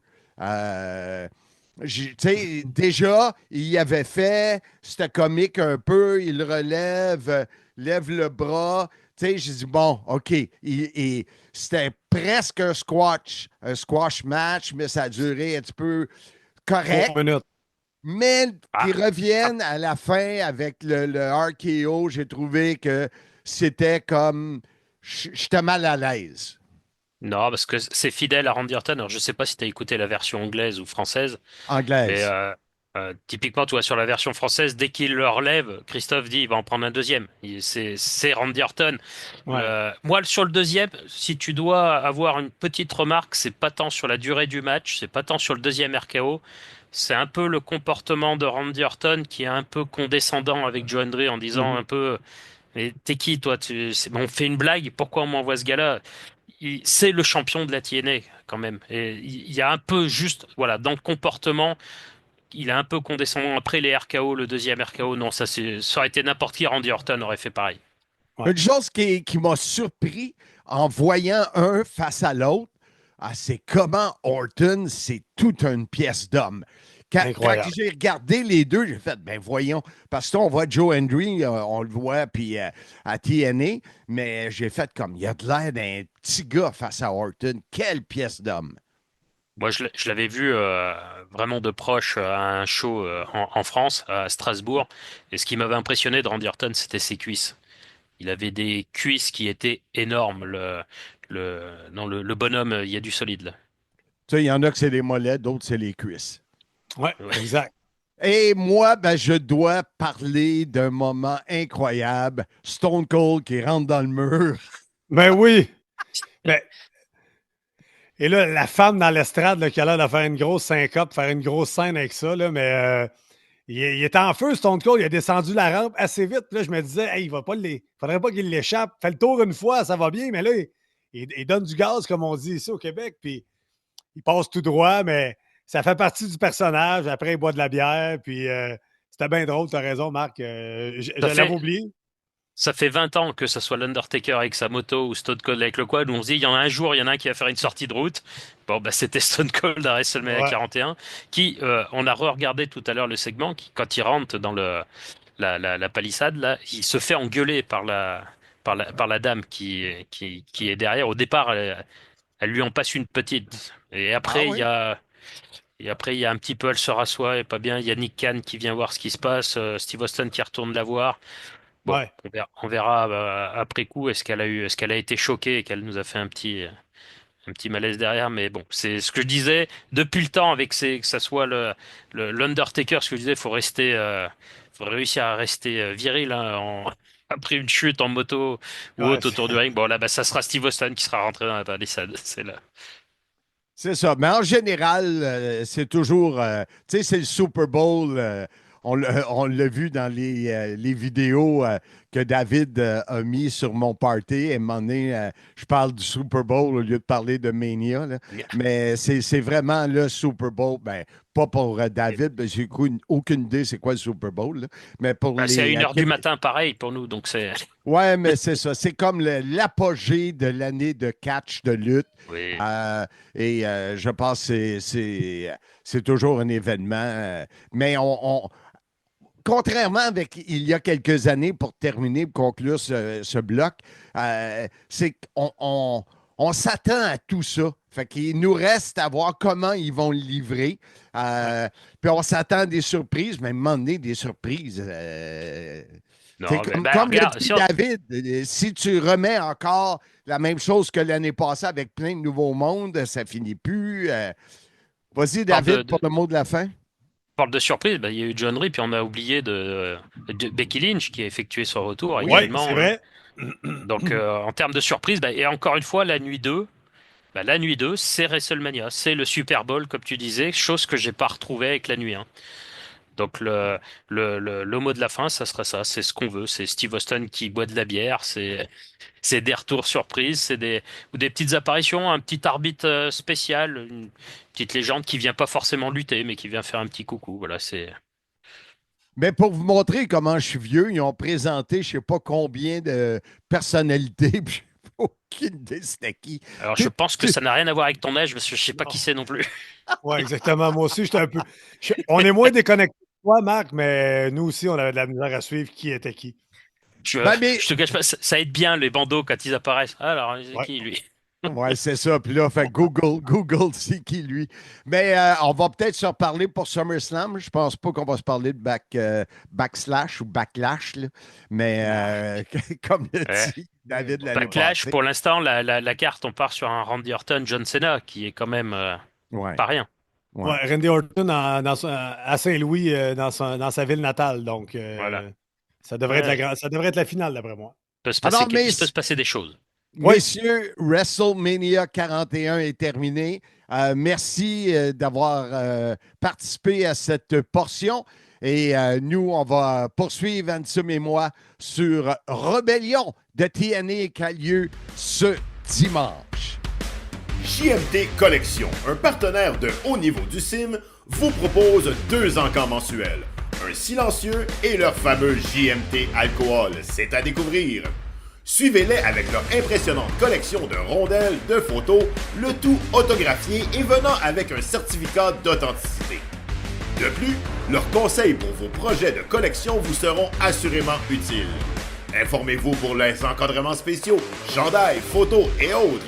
Déjà, il avait fait, c'était comique un peu, il relève, lève le bras. J'ai dit, bon, OK. C'était presque un squash match, mais ça a duré un petit peu correct. Mais qu'ils reviennent à la fin avec le RKO, j'ai trouvé que c'était comme... J'étais mal à l'aise. Non, parce que c'est fidèle à Randy Orton. Alors, je ne sais pas si tu as écouté la version anglaise ou française. Anglaise. Mais typiquement, tu vois, sur la version française, dès qu'il le relève, Christophe dit il va en prendre un deuxième. C'est Randy Orton. Ouais. Moi, sur le deuxième, si tu dois avoir une petite remarque, c'est pas tant sur la durée du match, c'est pas tant sur le deuxième RKO. C'est un peu le comportement de Randy Orton qui est un peu condescendant avec Joe Hendry en disant un peu mais t'es qui toi on fait une blague, pourquoi on m'envoie ce gars-là? C'est le champion de la TNA quand même. Et il y a un peu juste, voilà, dans le comportement, il est un peu condescendant. Après les RKO, le deuxième RKO, non, ça aurait été n'importe qui, Randy Orton aurait fait pareil. Ouais. Une chose qui m'a surpris en voyant un face à l'autre, c'est comment Orton, c'est toute une pièce d'homme. Quand j'ai regardé les deux, j'ai fait, ben voyons, parce qu'on voit Joe Hendry, on le voit, puis à TNA, mais j'ai fait comme, il a de l'air d'un petit gars face à Orton. Quelle pièce d'homme! Moi, je l'avais vu vraiment de proche à un show en France, à Strasbourg, et ce qui m'avait impressionné de Randy Orton, c'était ses cuisses. Il avait des cuisses qui étaient énormes. Le bonhomme, il y a du solide là. Tu sais, il y en a que c'est les mollets, d'autres c'est les cuisses. Ouais, exact. Et moi, ben, je dois parler d'un moment incroyable. Stone Cold qui rentre dans le mur. Ben oui. Et là, la femme dans l'estrade qui a l'air de faire une grosse syncope, faire une grosse scène avec ça, là, mais il était en feu, Stone Cold. Il a descendu la rampe assez vite. Là, je me disais, hey, faudrait pas qu'il l'échappe. Fait le tour une fois, ça va bien, mais là, il donne du gaz, comme on dit ici au Québec, puis il passe tout droit, mais ça fait partie du personnage. Après, il boit de la bière, puis c'était bien drôle. Tu as raison, Marc. Je l'avais oublié. Ça fait 20 ans que ce soit l'Undertaker avec sa moto ou Stone Cold avec le quad, où on se dit, il y en a un jour, il y en a un qui va faire une sortie de route. Bon, bah, c'était Stone Cold à WrestleMania 41, qui, on a re-regardé tout à l'heure le segment, qui, quand il rentre dans la palissade, là, il se fait engueuler par la dame qui est derrière. Au départ, elle lui en passe une petite. Et après, il y a un petit peu, elle se rassoit, et pas bien. Il y a Nick Khan qui vient voir ce qui se passe, Steve Austin qui retourne la voir. Bon, on verra après coup, est-ce qu'elle a été choquée et qu'elle nous a fait un petit malaise derrière. Mais bon, c'est ce que je disais depuis le temps avec que ça soit l'Undertaker. Ce que je disais, faut réussir à rester viril, hein, après une chute en moto ou autre autour du ring. Bon, là, bah, ça sera Steve Austin qui sera rentré dans la palissade. C'est là. C'est ça. Mais en général, c'est toujours. Tu sais, c'est le Super Bowl. On l'a vu dans les vidéos que David a mis sur mon party. Et à un moment donné, je parle du Super Bowl au lieu de parler de Mania. Là. Mais c'est vraiment le Super Bowl. Ben, pas pour David, ben, j'ai aucune idée c'est quoi le Super Bowl. Là. Mais pour c'est à 1h du matin, pareil pour nous. Donc c'est. Ouais, mais c'est ça. C'est comme l'apogée de l'année de catch de lutte. Oui. Et je pense que c'est toujours un événement. Mais contrairement avec il y a quelques années, pour terminer, pour conclure ce bloc, c'est qu'on s'attend à tout ça. Fait qu'il nous reste à voir comment ils vont le livrer. Puis on s'attend à des surprises, mais à un moment donné, des surprises. Comme l'a dit David, si tu remets encore la même chose que l'année passée avec plein de nouveaux mondes, ça finit plus. Vas-y, David, pour le mot de la fin. On parle de surprise, il y a eu John Ray, puis on a oublié de Becky Lynch qui a effectué son retour également. C'est vrai. Donc, en termes de surprise, et encore une fois, la nuit 2, c'est WrestleMania, c'est le Super Bowl, comme tu disais, chose que j'ai pas retrouvée avec la nuit 1. Donc, le mot de la fin, ça sera ça, c'est ce qu'on veut, c'est Steve Austin qui boit de la bière, c'est des retours surprises, ou des petites apparitions, un petit arbitre spécial, une petite légende qui vient pas forcément lutter, mais qui vient faire un petit coucou. Voilà, c'est. Mais pour vous montrer comment je suis vieux, ils ont présenté je sais pas combien de personnalités, puis aucune idée c'était qui. Alors, je pense que ça n'a rien à voir avec ton âge, parce que je sais pas qui c'est non plus. Oui, exactement. Moi aussi, j'étais un peu. On est moins déconnectés que toi, Marc, mais nous aussi, on avait de la misère à suivre qui était qui. Je te cache pas, ça aide bien les bandeaux quand ils apparaissent. Alors, c'est qui lui? Oui, c'est ça. Puis là, fait Google, c'est qui lui? Mais on va peut-être se reparler pour SummerSlam. Je pense pas qu'on va se parler de backslash ou backlash. Là. Mais comme le dit David l'année Backlash, passée. pour l'instant, la carte, on part sur un Randy Orton, John Cena, qui est quand même pas rien. Ouais, Randy Orton à Saint-Louis, dans sa ville natale. Donc, voilà. ça devrait être la finale, d'après moi. Il peut se passer des choses. Messieurs, WrestleMania 41 est terminé. Merci d'avoir participé à cette portion. Et nous, on va poursuivre, Ansem et moi, sur Rebellion de TNA qui a lieu ce dimanche. JMT Collection, un partenaire de haut niveau du sim, vous propose 2 encans mensuels. Un silencieux et leur fameux JMT Alcool. C'est à découvrir. Suivez-les avec leur impressionnante collection de rondelles, de photos, le tout autographié et venant avec un certificat d'authenticité. De plus, leurs conseils pour vos projets de collection vous seront assurément utiles. Informez-vous pour les encadrements spéciaux, chandails, photos et autres.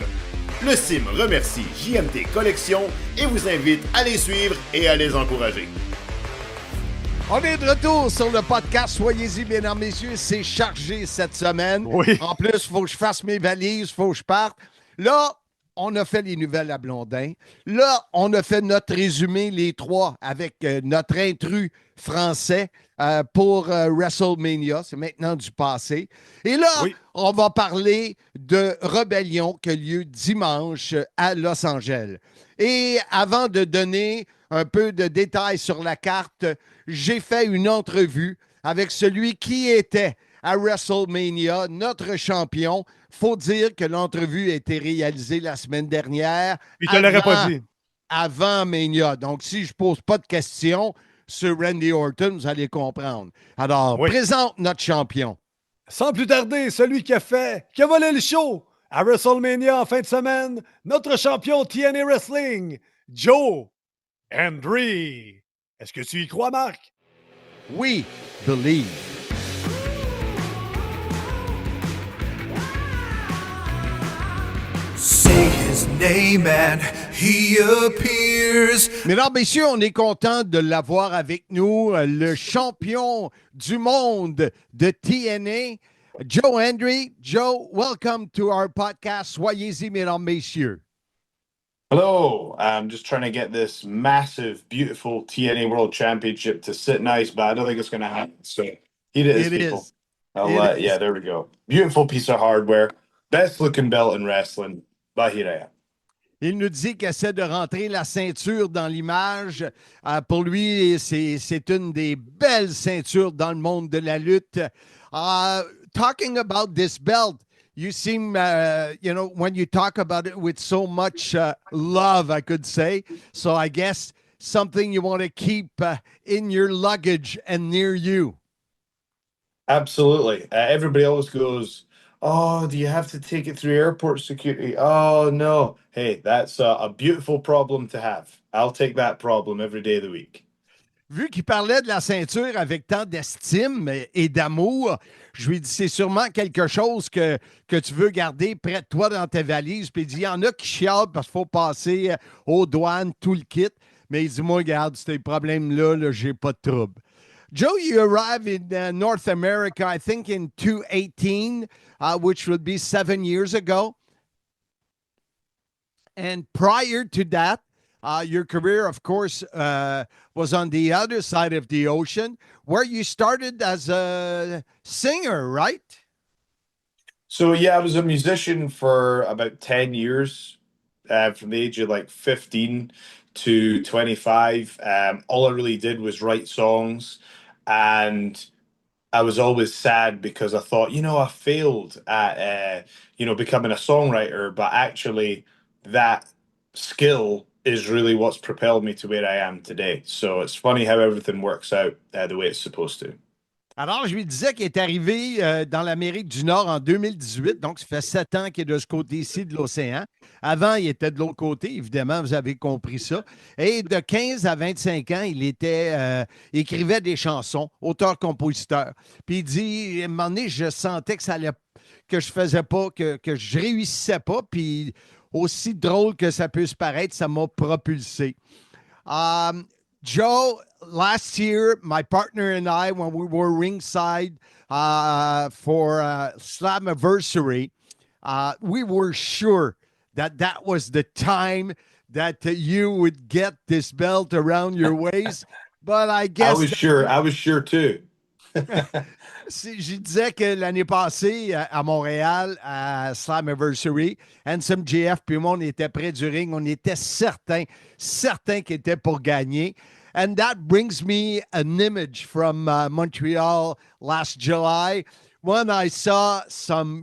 Le CIM remercie JMT Collection et vous invite à les suivre et à les encourager. On est de retour sur le podcast. Soyez-y, mesdames, messieurs. C'est chargé cette semaine. Oui. En plus, il faut que je fasse mes valises, il faut que je parte. Là, on a fait les nouvelles à Blondin. Là, on a fait notre résumé, les 3, avec notre intrus français pour WrestleMania. C'est maintenant du passé. Et là, on va parler de Rebellion qui a lieu dimanche à Los Angeles. Et avant de donner un peu de détails sur la carte, j'ai fait une entrevue avec celui qui était à WrestleMania, notre champion. Faut dire que l'entrevue a été réalisée la semaine dernière. Il te l'aurait pas dit. Avant Mania. Donc, si je ne pose pas de questions sur Randy Orton, vous allez comprendre. Alors, présente notre champion. Sans plus tarder, celui qui a volé le show à WrestleMania en fin de semaine, notre champion TNA Wrestling, Joe Hendry. Est-ce que tu y crois, Marc? We believe. Say his name and he appears. Mesdames, messieurs, on est content de l'avoir avec nous, le champion du monde de TNA, Joe Hendry. Joe, welcome to our podcast. Soyez-y, mesdames, messieurs. Hello. I'm just trying to get this massive, beautiful TNA World Championship to sit nice, but I don't think it's going to happen. So here it is, people. Yeah, there we go. Beautiful piece of hardware. Best looking belt in wrestling. But here I am. Il nous dit qu'il essaie de rentrer la ceinture dans l'image. Pour lui, c'est une des belles ceintures dans le monde de la lutte. Talking about this belt, you seem, when you talk about it with so much love, I could say. So I guess something you want to keep in your luggage and near you. Absolutely. Everybody always goes, oh, do you have to take it through airport security? Oh, no. Hey, that's a beautiful problem to have. I'll take that problem every day of the week. Vu qu'il parlait de la ceinture avec tant d'estime et d'amour, je lui ai dit, c'est sûrement quelque chose que tu veux garder près de toi dans tes valises. Puis il dit, il y en a qui chialent parce qu'il faut passer aux douanes, tout le kit. Mais il dit, moi, regarde, ces problèmes-là, j'ai pas de trouble. Joe, you arrived in North America, I think in 2018, which would be 7 years ago. And prior to that, your career, of course, was on the other side of the ocean, where you started as a singer, right? So, yeah, I was a musician for about 10 years, from the age of like 15 to 25. All I really did was write songs. And I was always sad because I thought, I failed at, becoming a songwriter, but actually that skill is really what's propelled me to where I am today. So it's funny how everything works out the way it's supposed to. Alors, je lui disais qu'il est arrivé dans l'Amérique du Nord en 2018, donc ça fait 7 ans qu'il est de ce côté-ci de l'océan. Avant, il était de l'autre côté, évidemment, vous avez compris ça. Et de 15 à 25 ans, il écrivait des chansons, auteur-compositeur. Puis il dit, à un moment donné, je sentais que je faisais pas, que je réussissais pas, puis aussi drôle que ça puisse paraître, ça m'a propulsé. Joe, last year, my partner and I, when we were ringside for Slammiversary, we were sure that was the time that you would get this belt around your waist. But I guess... I was sure too. Je disais que l'année passée, à Montréal, à Slammiversary, Handsome JF puis moi, on était près du ring. On était certains qu'il était pour gagner. And that brings me an image from Montreal last July when I saw some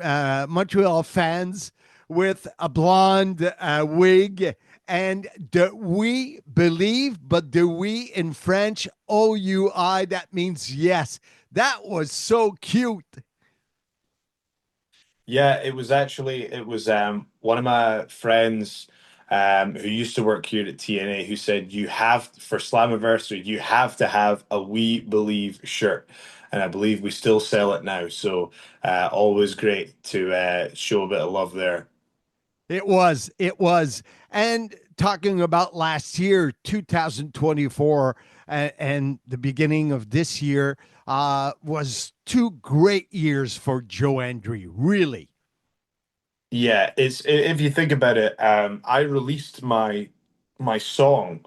Montreal fans with a blonde wig. And the we believe, but the we in French, O-U-I, that means yes. That was so cute. Yeah, it was one of my friends who used to work here at TNA who said for Slammiversary, you have to have a We Believe shirt. And I believe we still sell it now. So always great to show a bit of love there. It was. And talking about last year, 2024, and the beginning of this year was 2 great years for Joe Hendry, really. Yeah, if you think about it, I released my song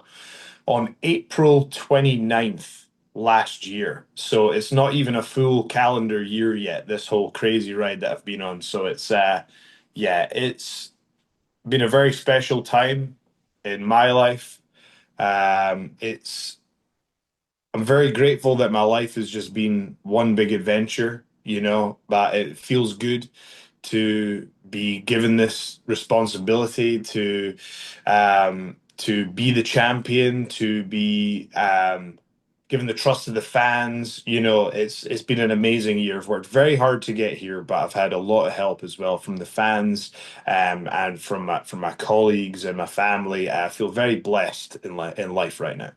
on April 29th last year. So it's not even a full calendar year yet, this whole crazy ride that I've been on. So it's it's been a very special time in my life. It's I'm very grateful that my life has just been one big adventure, you know, but it feels good to be given this responsibility to be the champion, to be given the trust of the fans. You know, it's been an amazing year. I've worked very hard to get here, but I've had a lot of help as well from the fans and from my colleagues and my family. I feel very blessed in life right now.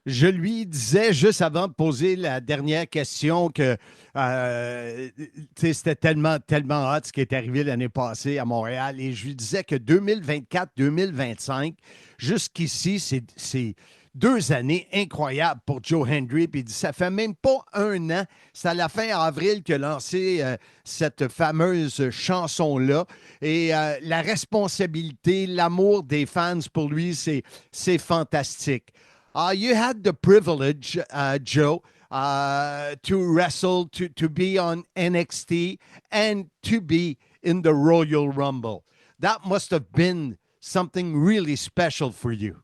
Je lui disais juste avant de poser la dernière question que c'était tellement, tellement hot ce qui est arrivé l'année passée à Montréal. Et je lui disais que 2024-2025, jusqu'ici, c'est 2 années incroyables pour Joe Hendry. Puis il dit, ça fait même pas un an, c'est à la fin avril qu'il a lancé cette fameuse chanson-là. Et la responsabilité, l'amour des fans pour lui, c'est fantastique. You had the privilege, Joe, to wrestle, to be on NXT, and to be in the Royal Rumble. That must have been something really special for you.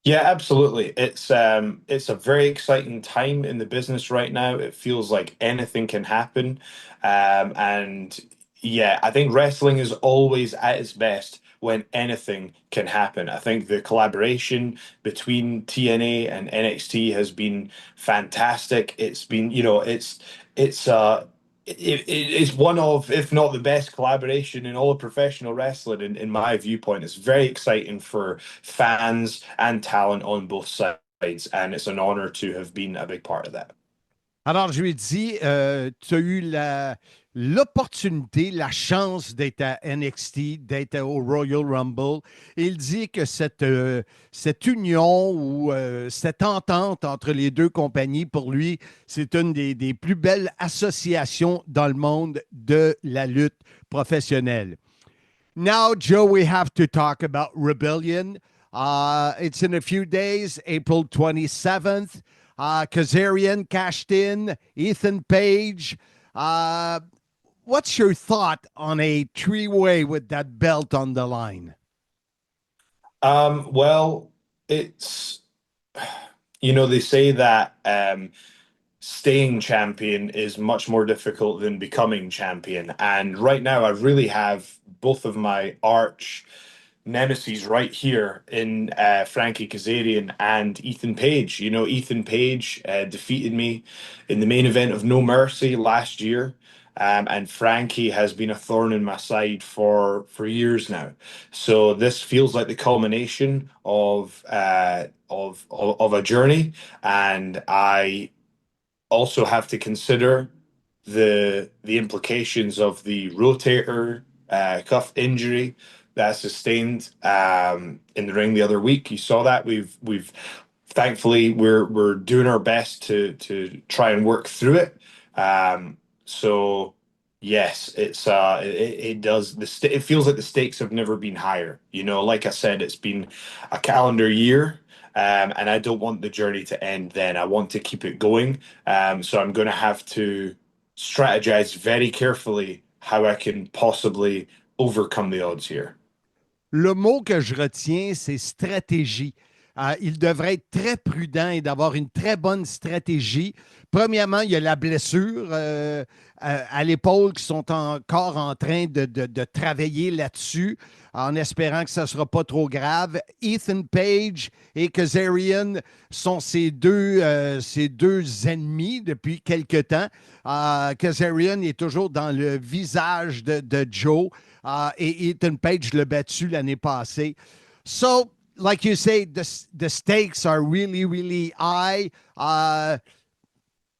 Yeah, absolutely. It's a very exciting time in the business right now. It feels like anything can happen. And yeah, I think wrestling is always at its best when anything can happen. I think the collaboration between TNA and NXT has been fantastic. It's been, you know, it's it's one of, if not the best collaboration in all of professional wrestling, in my viewpoint. It's very exciting for fans and talent on both sides, and it's an honor to have been a big part of that. Alors, je lui ai dit, tu as eu l'opportunité, la chance d'être à NXT, d'être au Royal Rumble. Et il dit que cette union ou cette entente entre les deux compagnies, pour lui, c'est une des plus belles associations dans le monde de la lutte professionnelle. Now, Joe, we have to talk about Rebellion. It's in a few days, April 27th. Kazarian cashed in, Ethan Page. What's your thought on a three-way with that belt on the line? Well, it's, you know, they say that staying champion is much more difficult than becoming champion. And right now, I really have both of my arch nemesis right here in Frankie Kazarian and Ethan Page. You know, Ethan Page defeated me in the main event of No Mercy last year. And Frankie has been a thorn in my side for years now. So this feels like the culmination of a journey, and I also have to consider the implications of the rotator cuff injury that I sustained in the ring the other week. You saw that. We've thankfully we're doing our best to try and work through it. So yes, it feels like the stakes have never been higher. You know, like I said, it's been a calendar year. And I don't want the journey to end then. I want to keep it going. So I'm going to have to strategize very carefully how I can possibly overcome the odds here. Le mot que je retiens, c'est stratégie. Il devrait être très prudent et d'avoir une très bonne stratégie. Premièrement, il y a la blessure à l'épaule qui sont encore en train de travailler là-dessus en espérant que ça ne sera pas trop grave. Ethan Page et Kazarian sont ses deux ennemis depuis quelque temps. Kazarian est toujours dans le visage de Joe et Ethan Page l'a battu l'année passée. So, like you say, the stakes are really, really high.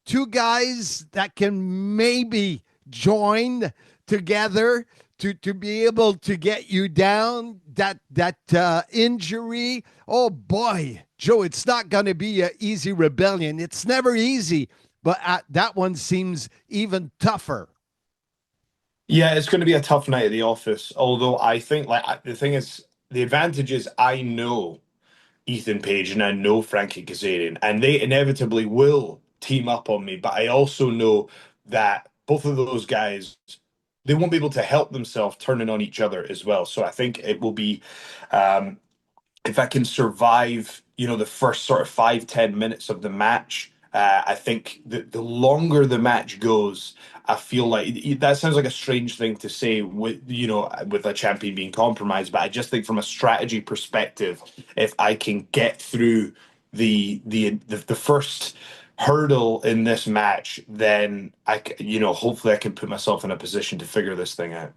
Two guys that can maybe join together to be able to get you down. That injury, oh boy, Joe, it's not going to be an easy rebellion. It's never easy, but that one seems even tougher. Yeah, it's going to be a tough night at the office. Although I think, the thing is, the advantage is I know Ethan Page and I know Frankie Kazarian, and they inevitably will team up on me. But I also know that both of those guys, they won't be able to help themselves turning on each other as well. So I think it will be if I can survive, the first sort of 5-10 minutes of the match, I think the longer the match goes, I feel like that sounds like a strange thing to say with a champion being compromised, but I just think from a strategy perspective, if I can get through the first hurdle in this match, then hopefully I can put myself in a position to figure this thing out.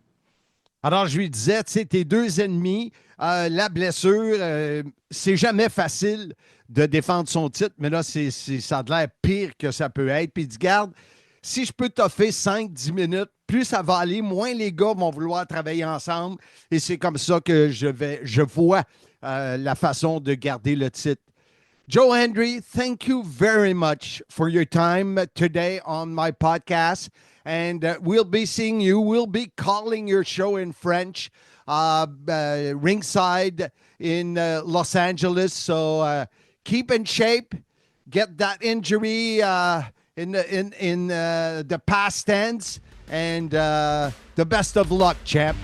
Alors, je lui disais, tu sais, tes deux ennemis, la blessure, c'est jamais facile de défendre son titre, mais là, ça a l'air pire que ça peut être. Puis il dit, garde, si je peux t'offrir 5-10 minutes, plus ça va aller, moins les gars vont vouloir travailler ensemble. Et c'est comme ça que je vois la façon de garder le titre. Joe Hendry, thank you very much for your time today on my podcast. And we'll be seeing you. We'll be calling your show in French, ringside in Los Angeles. So keep in shape. Get that injury in the past tense. And the best of luck, champ.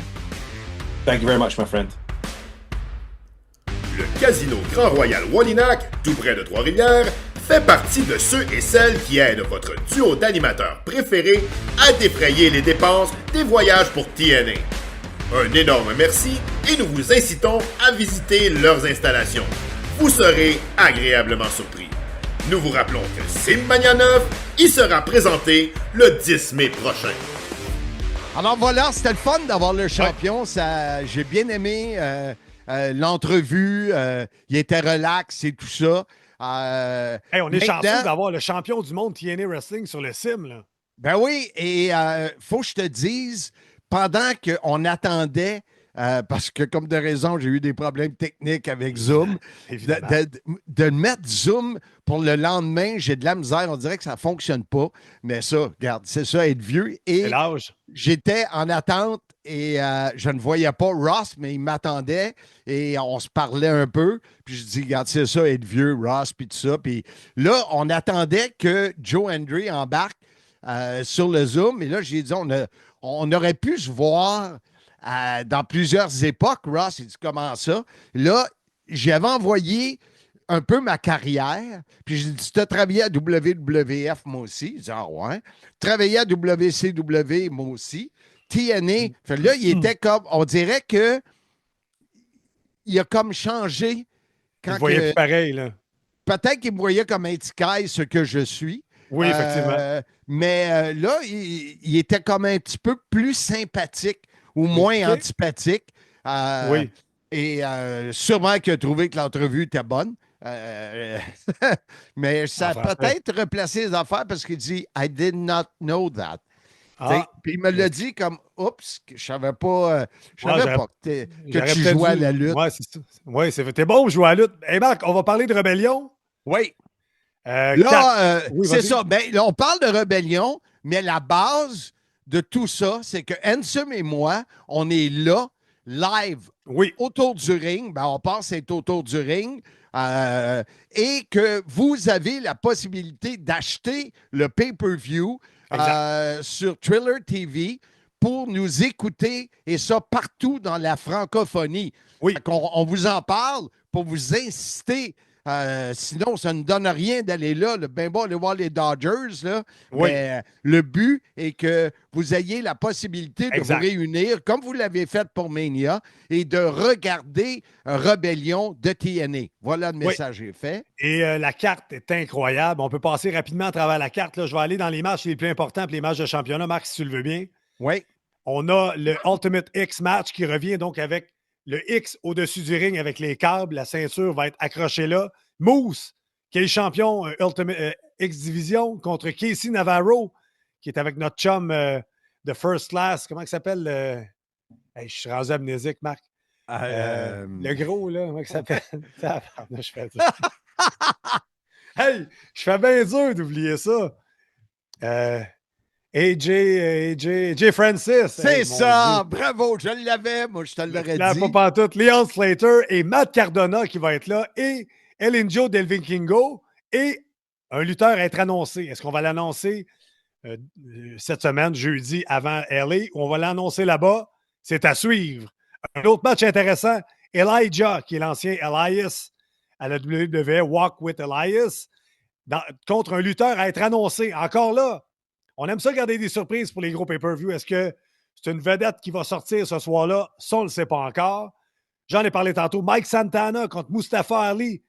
Thank you very much, my friend. Le Casino Grand Royal Wallinac, tout près de Trois-Rivières, fait partie de ceux et celles qui aident votre duo d'animateurs préférés à défrayer les dépenses des voyages pour TNA. Un énorme merci et nous vous incitons à visiter leurs installations. Vous serez agréablement surpris. Nous vous rappelons que Simmania 9 y sera présenté le 10 mai prochain. Alors voilà, c'était le fun d'avoir le champion. J'ai bien aimé l'entrevue. Il était relax et tout ça. On est chanceux d'avoir le champion du monde TNA Wrestling sur le sim. Là. Ben oui, et faut que je te dise, pendant qu'on attendait, parce que comme de raison, j'ai eu des problèmes techniques avec Zoom, de mettre Zoom pour le lendemain, j'ai de la misère. On dirait que ça ne fonctionne pas. Mais ça, regarde, c'est ça, être vieux. Et c'est l'âge. J'étais en attente et je ne voyais pas Ross, mais il m'attendait et on se parlait un peu. Puis je dis, regarde, c'est ça, être vieux, Ross, puis tout ça. Puis là, on attendait que Joe Hendry embarque sur le Zoom. Et là, j'ai dit, on aurait pu se voir dans plusieurs époques. Ross, il dit, comment ça? Là, j'avais envoyé un peu ma carrière. Puis j'ai dit, tu as travaillé à WWF, moi aussi. Il dit, ah ouais. Travaillé à WCW, moi aussi. TNA. Fait là, il était comme, on dirait que il a comme changé. Quand il voyait pareil, là. Peut-être qu'il me voyait comme un petit ce que je suis. Oui, effectivement. Mais là, il était comme un petit peu plus sympathique ou moins antipathique. Oui. Et sûrement qu'il a trouvé que l'entrevue était bonne. Mais ça a peut-être replacé les affaires parce qu'il dit « I did not know that ». Puis il me l'a dit comme « Oups, je savais pas, que tu jouais à la lutte. » Oui, t'es bon pour jouer à la lutte. Hey Marc, on va parler de Rébellion? Oui. C'est ça. Ben, là, on parle de Rébellion, mais la base de tout ça, c'est que Ansem et moi, on est là, live, autour du ring. Ben, on pense être autour du ring. Et que vous avez la possibilité d'acheter le pay-per-view sur Thriller TV pour nous écouter, et ça partout dans la francophonie. Oui. On vous en parle pour vous inciter. Sinon, ça ne donne rien d'aller là. Ben bon, aller voir les Dodgers. Là. Oui. Mais le but est que vous ayez la possibilité de vous réunir, comme vous l'avez fait pour Mania, et de regarder Rébellion de TNA. Voilà le message est fait. Et la carte est incroyable. On peut passer rapidement à travers la carte. Là. Je vais aller dans les matchs les plus importants et les matchs de championnat. Marc, si tu le veux bien. Oui. On a le Ultimate X match qui revient donc avec le X au-dessus du ring avec les câbles. La ceinture va être accrochée là. Moose, qui est le champion Ultimate X Division, contre Casey Navarro, qui est avec notre chum de First Class. Comment il s'appelle? Hey, je suis rendu amnésique, Marc. Le gros, là, comment il s'appelle? Je fais ça. Hey, je fais bien dur d'oublier ça. AJ Francis. C'est ça! Bravo! Je l'avais, moi, je te l'aurais dit. Pas tout. Leon Slater et Matt Cardona qui va être là, et El Indio del Vikingo, et un lutteur à être annoncé. Est-ce qu'on va l'annoncer cette semaine, jeudi, avant LA, ou on va l'annoncer là-bas? C'est à suivre. Un autre match intéressant, Elijah, qui est l'ancien Elias à la WWE, Walk with Elias, contre un lutteur à être annoncé. Encore là, on aime ça garder des surprises pour les gros pay-per-view. Est-ce que c'est une vedette qui va sortir ce soir-là? Ça, on ne le sait pas encore. J'en ai parlé tantôt. Mike Santana contre Mustafa Ali.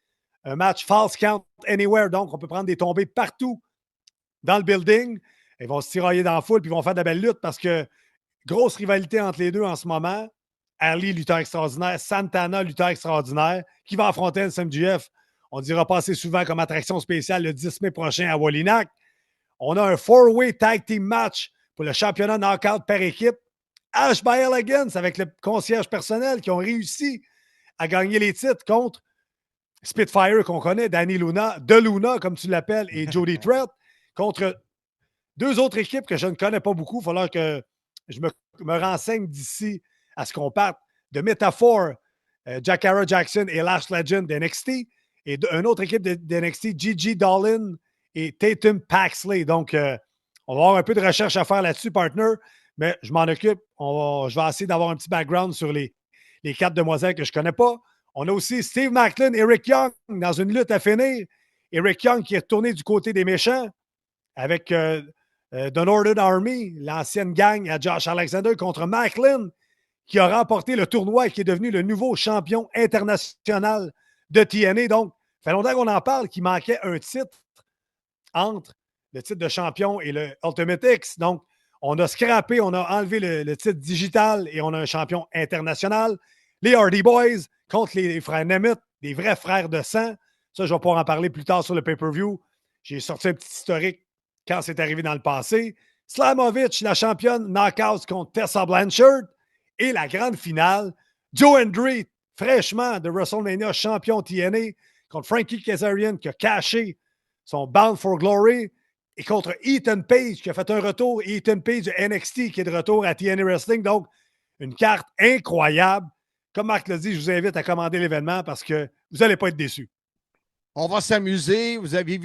Un match false count anywhere. Donc, on peut prendre des tombées partout dans le building. Ils vont se tirailler dans la foule puis ils vont faire de belles luttes parce que grosse rivalité entre les deux en ce moment. Ali, lutteur extraordinaire. Santana, lutteur extraordinaire. Qui va affronter SMGF? On dira pas assez souvent comme attraction spéciale le 10 mai prochain à Wallinac. On a un 4-way tag team match pour le championnat knockout par équipe. Ash by Elegance avec le concierge personnel qui ont réussi à gagner les titres contre Spitfire qu'on connaît, Danny Luna, De Luna comme tu l'appelles, et Jody Threat, contre deux autres équipes que je ne connais pas beaucoup. Il va falloir que je me renseigne d'ici à ce qu'on parte de Metaphor, Jakara Jackson et Lash Legend d'NXT, et une autre équipe d'NXT, Gigi Dolan et Tatum Paxley. Donc, on va avoir un peu de recherche à faire là-dessus, partner, mais je m'en occupe. Je vais essayer d'avoir un petit background sur les 4 demoiselles que je ne connais pas. On a aussi Steve Maclin, Eric Young dans une lutte à finir. Eric Young qui est retourné du côté des méchants avec The Northern Army, l'ancienne gang à Josh Alexander contre Maclin qui a remporté le tournoi et qui est devenu le nouveau champion international de TNA. Donc, ça fait longtemps qu'on en parle qu'il manquait un titre entre le titre de champion et le Ultimate X. Donc, on a scrappé, on a enlevé le titre digital et on a un champion international. Les Hardy Boys contre les frères Nemeth, des vrais frères de sang. Ça, je vais pouvoir en parler plus tard sur le pay-per-view. J'ai sorti un petit historique quand c'est arrivé dans le passé. Slamovich, la championne Knockouts contre Tessa Blanchard. Et la grande finale, Joe Hendry, fraîchement de WrestleMania, champion TNA, contre Frankie Kazarian qui a caché son Bound for Glory. Et contre Ethan Page qui a fait un retour. Ethan Page de NXT qui est de retour à TNA Wrestling. Donc, une carte incroyable. Comme Marc l'a dit, je vous invite à commander l'événement parce que vous n'allez pas être déçus. On va s'amuser. Vous avez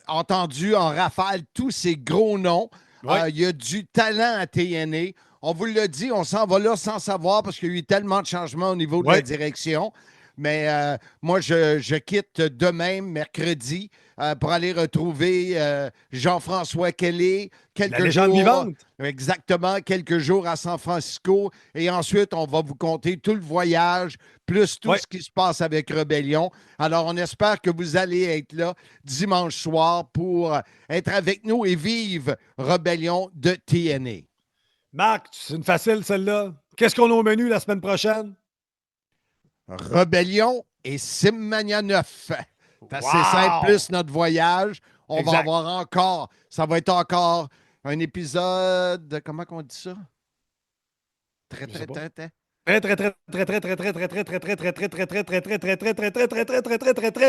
entendu en rafale tous ces gros noms. Ouais. Il y a du talent à TNA. On vous l'a dit, on s'en va là sans savoir parce qu'il y a eu tellement de changements au niveau de la direction. Mais moi, je quitte demain, mercredi, pour aller retrouver Jean-François Kelly. La légende vivante. Exactement, quelques jours à San Francisco. Et ensuite, on va vous conter tout le voyage, plus tout ce qui se passe avec Rebellion. Alors, on espère que vous allez être là dimanche soir pour être avec nous et vivre Rebellion de TNA. Marc, c'est une facile celle-là. Qu'est-ce qu'on a au menu la semaine prochaine? Rebellion et Simmania 9. C'est assez simple, plus notre voyage. On va avoir encore, ça va être encore un épisode, comment on dit ça? Très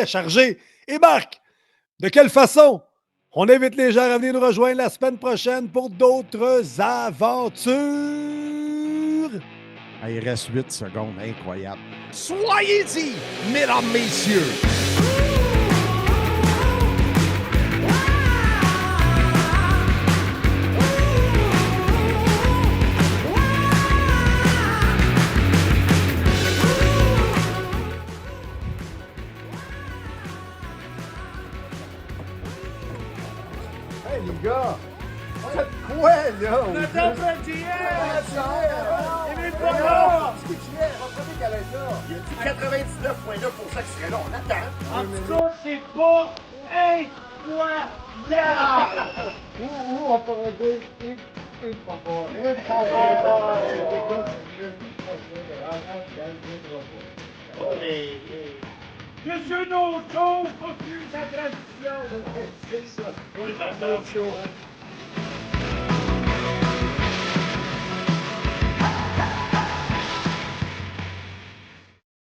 chargé. Et Marc, de quelle façon on invite les gens à venir nous rejoindre la semaine prochaine pour d'autres aventures? Il reste 8 secondes, incroyable. Soyez-y, mesdames, messieurs! Hey les gars! Faites quoi là? On attend pas le GM! Il est pas là! Il a dit 99,9% qu'il serait là. On attend. En tout cas, c'est pas incroyable! Où on pourrait dire Monsieur Nocho, refuse sa tradition! C'est ça!